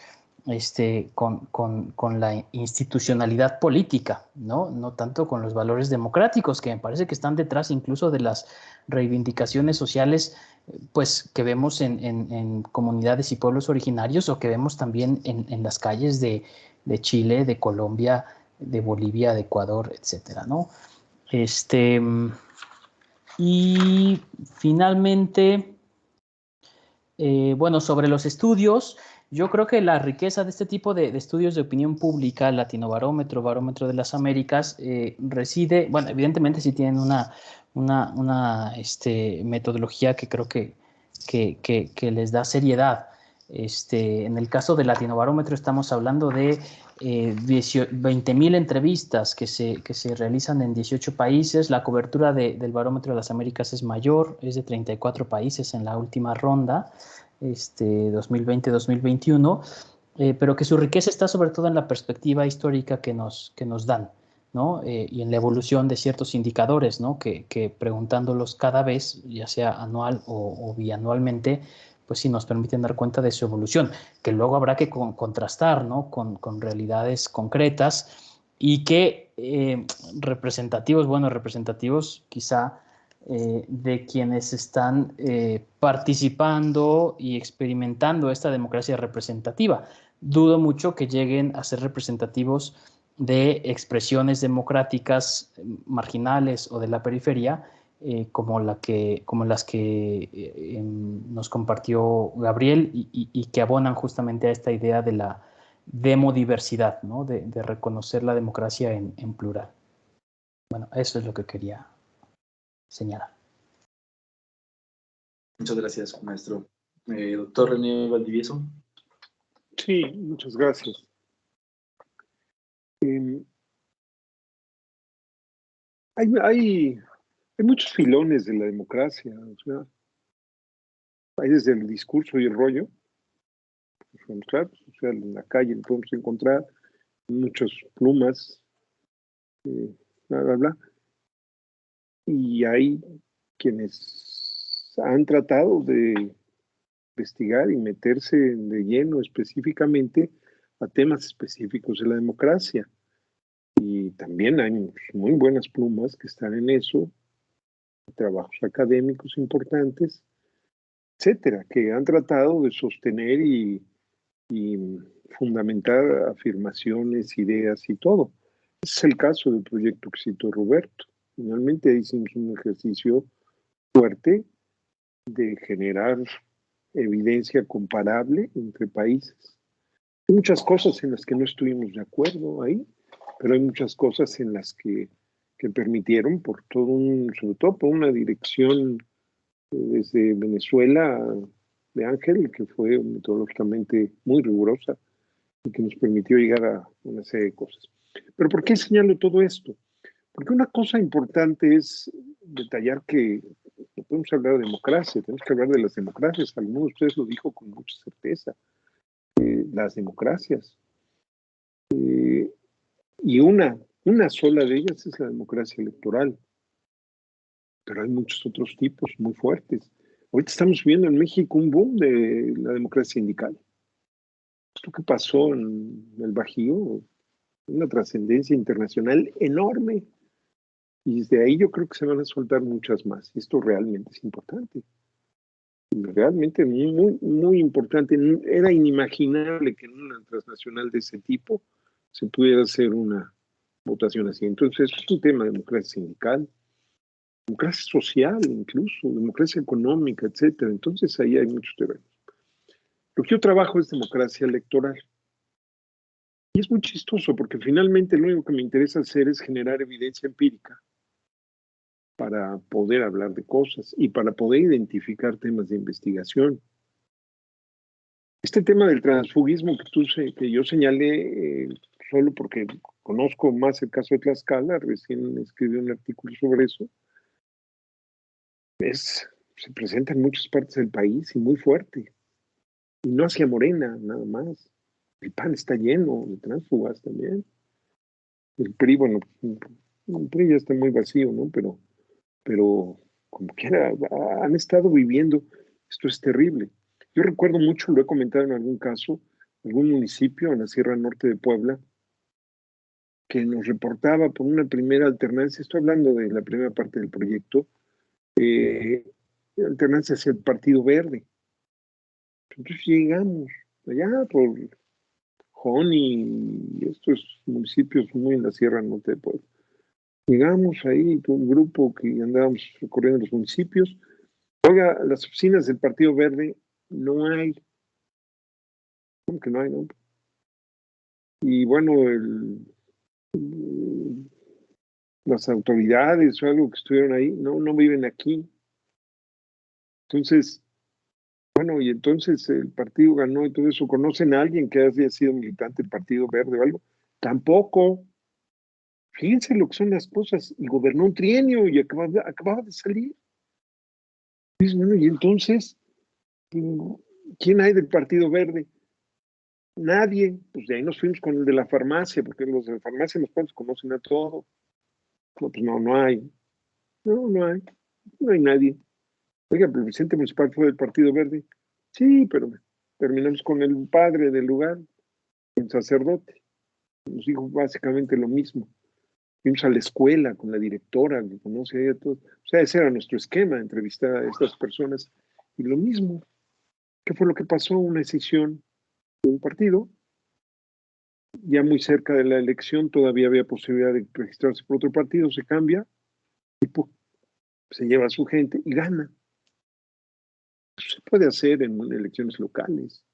con la institucionalidad política, ¿no? No tanto con los valores democráticos, que me parece que están detrás incluso de las reivindicaciones sociales, pues, que vemos en comunidades y pueblos originarios, o que vemos también en las calles de Chile, de Colombia, de Bolivia, de Ecuador, etcétera, ¿no? Y finalmente, bueno, sobre los estudios, yo creo que la riqueza de este tipo de estudios de opinión pública, Latinobarómetro, Barómetro de las Américas, reside, bueno, evidentemente sí tienen una metodología que creo que les da seriedad. En el caso del Latinobarómetro estamos hablando de 20,000 entrevistas que se realizan en 18 países. La cobertura del Barómetro de las Américas es mayor, es de 34 países en la última ronda, 2020-2021, pero que su riqueza está sobre todo en la perspectiva histórica que nos dan, ¿no? Y en la evolución de ciertos indicadores, ¿no? Que preguntándolos cada vez, ya sea anual o bianualmente, pues sí nos permiten dar cuenta de su evolución, que luego habrá que contrastar, ¿no? con realidades concretas, y que representativos quizá de quienes están participando y experimentando esta democracia representativa. Dudo mucho que lleguen a ser representativos de expresiones democráticas marginales o de la periferia, como las que nos compartió Gabriel, y que abonan justamente a esta idea de la demodiversidad, ¿no? de reconocer la democracia en plural. Bueno, eso es lo que quería señalar. Muchas gracias, maestro. Doctor René Valdivieso. Sí, muchas gracias. Hay muchos filones de la democracia, o sea, hay desde el discurso y el rollo, claro, o sea, en la calle podemos encontrar muchas plumas, bla, bla, bla, y hay quienes han tratado de investigar y meterse de lleno específicamente a temas específicos de la democracia. Y también hay muy buenas plumas que están en eso, trabajos académicos importantes, etcétera, que han tratado de sostener y fundamentar afirmaciones, ideas y todo. Ese es el caso del proyecto que citó Roberto. Finalmente hicimos un ejercicio fuerte de generar evidencia comparable entre países. Hay muchas cosas en las que no estuvimos de acuerdo ahí, pero hay muchas cosas en las que permitieron, sobre todo por una dirección desde Venezuela de Ángel, que fue metodológicamente muy rigurosa y que nos permitió llegar a una serie de cosas. Pero ¿por qué señalo todo esto? Porque una cosa importante es detallar que no podemos hablar de democracia, tenemos que hablar de las democracias. Alguno de ustedes lo dijo con mucha certeza. Las democracias. Y una sola de ellas es la democracia electoral. Pero hay muchos otros tipos muy fuertes. Ahorita estamos viendo en México un boom de la democracia sindical. Esto que pasó en el Bajío, una trascendencia internacional enorme. Y desde ahí yo creo que se van a soltar muchas más. Y esto realmente es importante. Realmente muy, muy importante. Era inimaginable que en una transnacional de ese tipo se pudiera hacer una votación así. Entonces, es un tema de democracia sindical, democracia social incluso, democracia económica, etcétera. Entonces, ahí hay muchos terrenos. Lo que yo trabajo es democracia electoral. Y es muy chistoso porque finalmente lo único que me interesa hacer es generar evidencia empírica para poder hablar de cosas y para poder identificar temas de investigación. Este tema del transfugismo que yo señalé, solo porque conozco más el caso de Tlaxcala, recién escribí un artículo sobre eso, se presenta en muchas partes del país y muy fuerte. Y no hacia Morena, nada más. El PAN está lleno de tránsfugas también. El PRI, bueno, el PRI ya está muy vacío, ¿no? Pero como quiera, han estado viviendo. Esto es terrible. Yo recuerdo mucho, lo he comentado en algún caso, algún municipio en la Sierra Norte de Puebla que nos reportaba por una primera alternancia, estoy hablando de la primera parte del proyecto, alternancia hacia el Partido Verde. Entonces llegamos allá por Joni y estos municipios muy en la Sierra Norte de Puebla. Llegamos ahí, todo un grupo que andábamos recorriendo los municipios. Oiga, las oficinas del Partido Verde no hay. ¿Cómo que no hay, no? Y bueno, las autoridades o algo que estuvieron ahí, no viven aquí. Entonces, bueno, y entonces el partido ganó y todo eso. ¿Conocen a alguien que haya sido militante del Partido Verde o algo? Tampoco. Fíjense lo que son las cosas. Y gobernó un trienio y acababa de salir. Pues, bueno, y entonces, ¿quién hay del Partido Verde? Nadie. Pues de ahí nos fuimos con el de la farmacia, porque los de la farmacia los cuales conocen a todo. No, pues no hay. No hay. No hay nadie. Oiga, pero el presidente municipal fue del Partido Verde. Sí, pero terminamos con el padre del lugar, el sacerdote. Nos dijo básicamente lo mismo. Fuimos a la escuela con la directora, que conoce a todos. O sea, ese era nuestro esquema, entrevistar a estas personas. Y lo mismo. ¿Qué fue lo que pasó? Una decisión de un partido. Ya muy cerca de la elección todavía había posibilidad de registrarse por otro partido, se cambia y se lleva a su gente y gana. Eso se puede hacer en elecciones locales.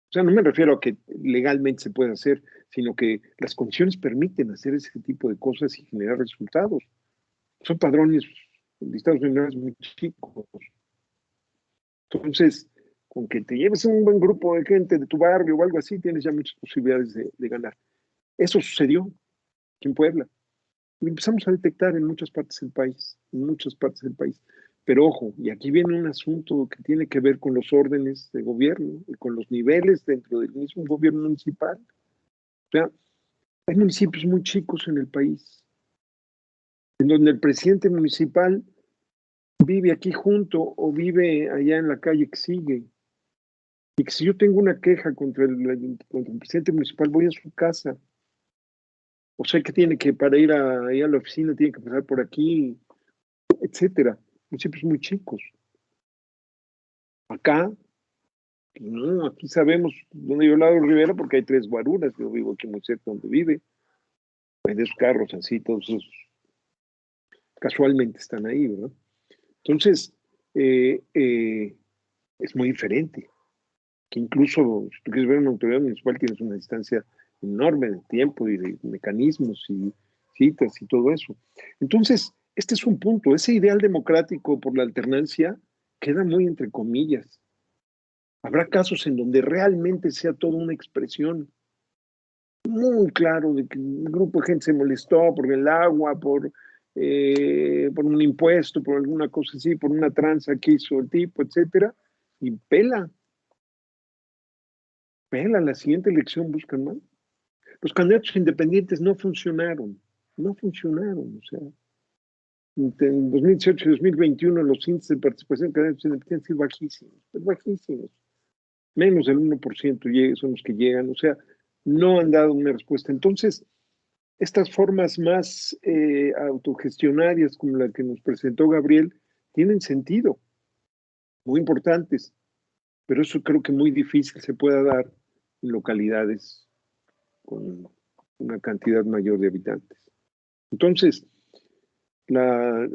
O sea, no me refiero a que legalmente se puede hacer, sino que las condiciones permiten hacer ese tipo de cosas y generar resultados. Son padrones, listados generales muy chicos. Entonces, con que te lleves un buen grupo de gente de tu barrio o algo así, tienes ya muchas posibilidades de ganar. Eso sucedió aquí en Puebla. Y empezamos a detectar en muchas partes del país, Pero ojo, y aquí viene un asunto que tiene que ver con los órdenes de gobierno y con los niveles dentro del mismo gobierno municipal. O sea, hay municipios muy chicos en el país, en donde el presidente municipal vive aquí junto o vive allá en la calle que sigue. Y que si yo tengo una queja contra el presidente municipal, voy a su casa. O sea que tiene que, para ir a la oficina, tiene que pasar por aquí, etcétera. Municipios muy chicos. Acá, no, aquí sabemos dónde yo lado Rivera porque hay 3 guaruras. Yo vivo aquí muy cerca donde vive. Hay 2 carros así, todos esos casualmente están ahí, ¿verdad? Entonces, es muy diferente. Que incluso, si tú quieres ver una autoridad municipal, tienes una distancia enorme de tiempo y de mecanismos y citas y todo eso. Entonces, este es un punto. Ese ideal democrático por la alternancia queda muy entre comillas. Habrá casos en donde realmente sea toda una expresión muy claro de que un grupo de gente se molestó por el agua, por un impuesto, por alguna cosa así, por una tranza que hizo el tipo, etcétera, y pela, la siguiente elección buscan más. Los candidatos independientes no funcionaron, o sea, en 2018 y 2021 los índices de participación de candidatos independientes han sido bajísimos, menos del 1% son los que llegan, o sea, no han dado una respuesta. Entonces, estas formas más autogestionarias como la que nos presentó Gabriel tienen sentido, muy importantes, pero eso creo que muy difícil se pueda dar en localidades con una cantidad mayor de habitantes. Entonces, la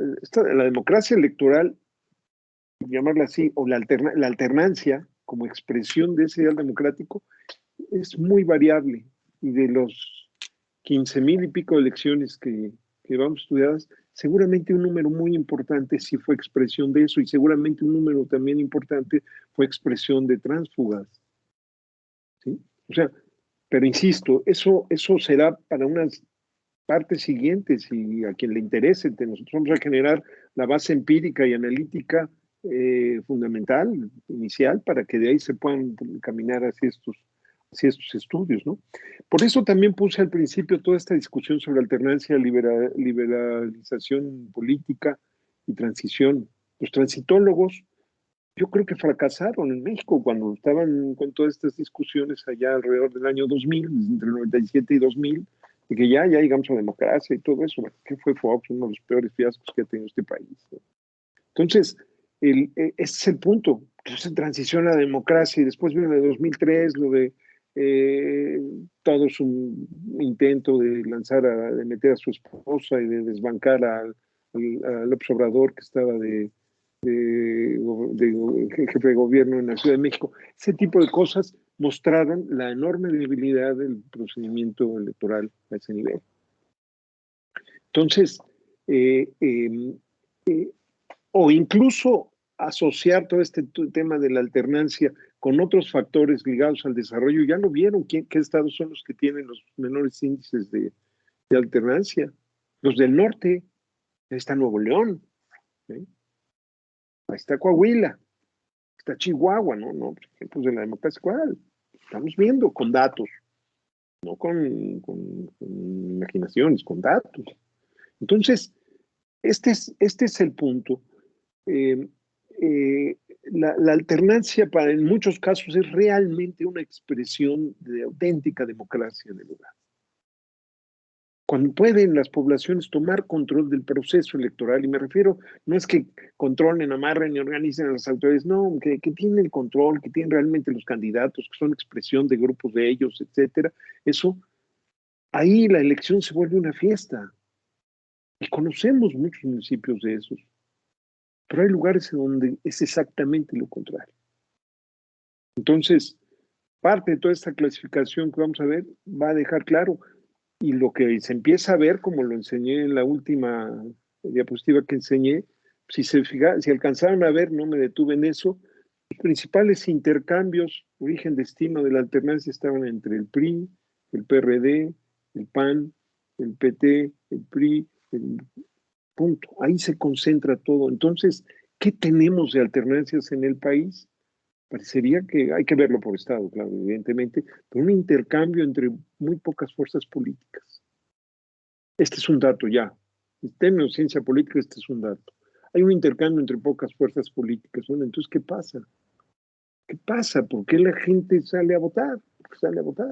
democracia electoral, llamarla así, o la alternancia como expresión de ese ideal democrático, es muy variable. Y de los 15,000 y pico elecciones que vamos estudiadas, seguramente un número muy importante sí fue expresión de eso, y seguramente un número también importante fue expresión de tránsfugas. ¿Sí? O sea, pero insisto, eso será para unas partes siguientes y a quien le interese. Nosotros vamos a generar la base empírica y analítica fundamental, inicial, para que de ahí se puedan caminar hacia estos estudios, ¿no? Por eso también puse al principio toda esta discusión sobre alternancia, liberalización política y transición. Los transitólogos yo creo que fracasaron en México cuando estaban con todas estas discusiones allá alrededor del año 2000, entre el 97 y 2000, de que ya llegamos a la democracia y todo eso. ¿Qué fue Fox? Uno de los peores fiascos que ha tenido este país, ¿no? Entonces, ese es el punto. Entonces, transición a la democracia y después viene el 2003, lo de todo su intento de de meter a su esposa y de desbancar al López Obrador, que estaba de jefe de gobierno en la Ciudad de México. Ese tipo de cosas mostraron la enorme debilidad del procedimiento electoral a ese nivel. Entonces, o incluso asociar todo este tema de la alternancia con otros factores ligados al desarrollo. Ya lo vieron, qué estados son los que tienen los menores índices de alternancia. Los del norte. Ahí está Nuevo León, ¿sí? Ahí está Coahuila, está Chihuahua, ¿no? Por ejemplo, de la democracia, ¿cuál? Estamos viendo con datos, no con imaginaciones, con datos. Entonces, este es el punto. La alternancia en muchos casos es realmente una expresión de auténtica democracia en el lugar. Cuando pueden las poblaciones tomar control del proceso electoral, y me refiero, no es que controlen, amarren y organicen a las autoridades, no, que tienen el control, que tienen realmente los candidatos, que son expresión de grupos de ellos, etcétera. Eso, ahí la elección se vuelve una fiesta. Y conocemos muchos municipios de esos. Pero hay lugares en donde es exactamente lo contrario. Entonces, parte de toda esta clasificación que vamos a ver va a dejar claro, y lo que se empieza a ver, como lo enseñé en la última diapositiva que enseñé, si alcanzaron a ver, no me detuve en eso, los principales intercambios, origen, destino de la alternancia estaban entre el PRI, el PRD, el PAN, el PT, el PRI, punto. Ahí se concentra todo. Entonces, ¿qué tenemos de alternancias en el país? Parecería que hay que verlo por estado, claro, evidentemente, pero un intercambio entre muy pocas fuerzas políticas. Este es un dato ya. En términos de ciencia política, este es un dato. Hay un intercambio entre pocas fuerzas políticas. Bueno, entonces, ¿qué pasa? ¿Qué pasa? ¿Por qué la gente sale a votar? ¿Por qué sale a votar?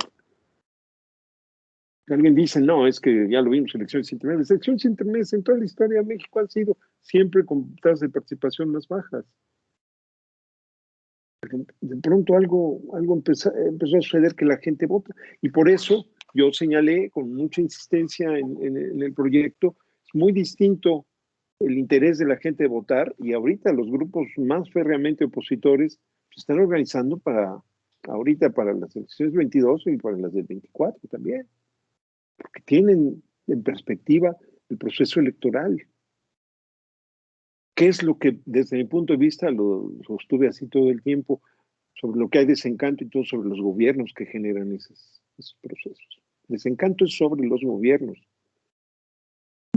Alguien dice, no, es que ya lo vimos, elecciones intermedias. Elecciones intermedias en toda la historia de México han sido siempre con tasas de participación más bajas. De pronto algo empezó a suceder, que la gente vota, y por eso yo señalé con mucha insistencia en el proyecto, es muy distinto el interés de la gente de votar, y ahorita los grupos más férreamente opositores se están organizando ahorita para las elecciones 22 y para las del 24 también, porque tienen en perspectiva el proceso electoral. ¿Qué es lo que, desde mi punto de vista, lo sostuve así todo el tiempo, sobre lo que hay desencanto y todo sobre los gobiernos que generan esos procesos? Desencanto es sobre los gobiernos,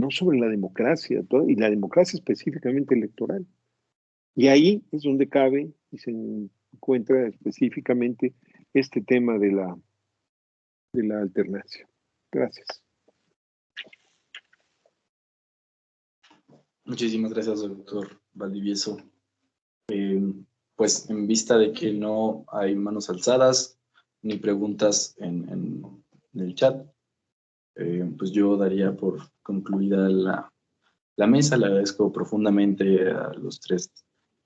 no sobre la democracia, y la democracia específicamente electoral. Y ahí es donde cabe y se encuentra específicamente este tema de la alternancia. Gracias. Muchísimas gracias, doctor Valdivieso. Pues en vista de que no hay manos alzadas ni preguntas en el chat, pues yo daría por concluida la mesa. Le agradezco profundamente a los tres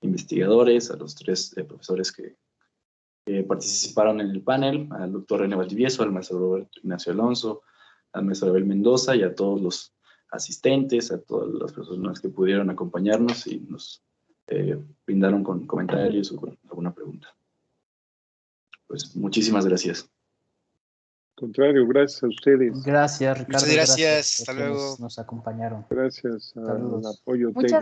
investigadores, a los tres profesores que participaron en el panel, al doctor René Valdivieso, al maestro Roberto Ignacio Alonso, al maestro Abel Mendoza y a todos los asistentes, a todas las personas que pudieron acompañarnos y nos brindaron con comentarios o con alguna pregunta. Pues muchísimas gracias. Al contrario, gracias a ustedes. Gracias, Ricardo. Muchas gracias. Hasta luego. Nos acompañaron. Gracias al apoyo técnico.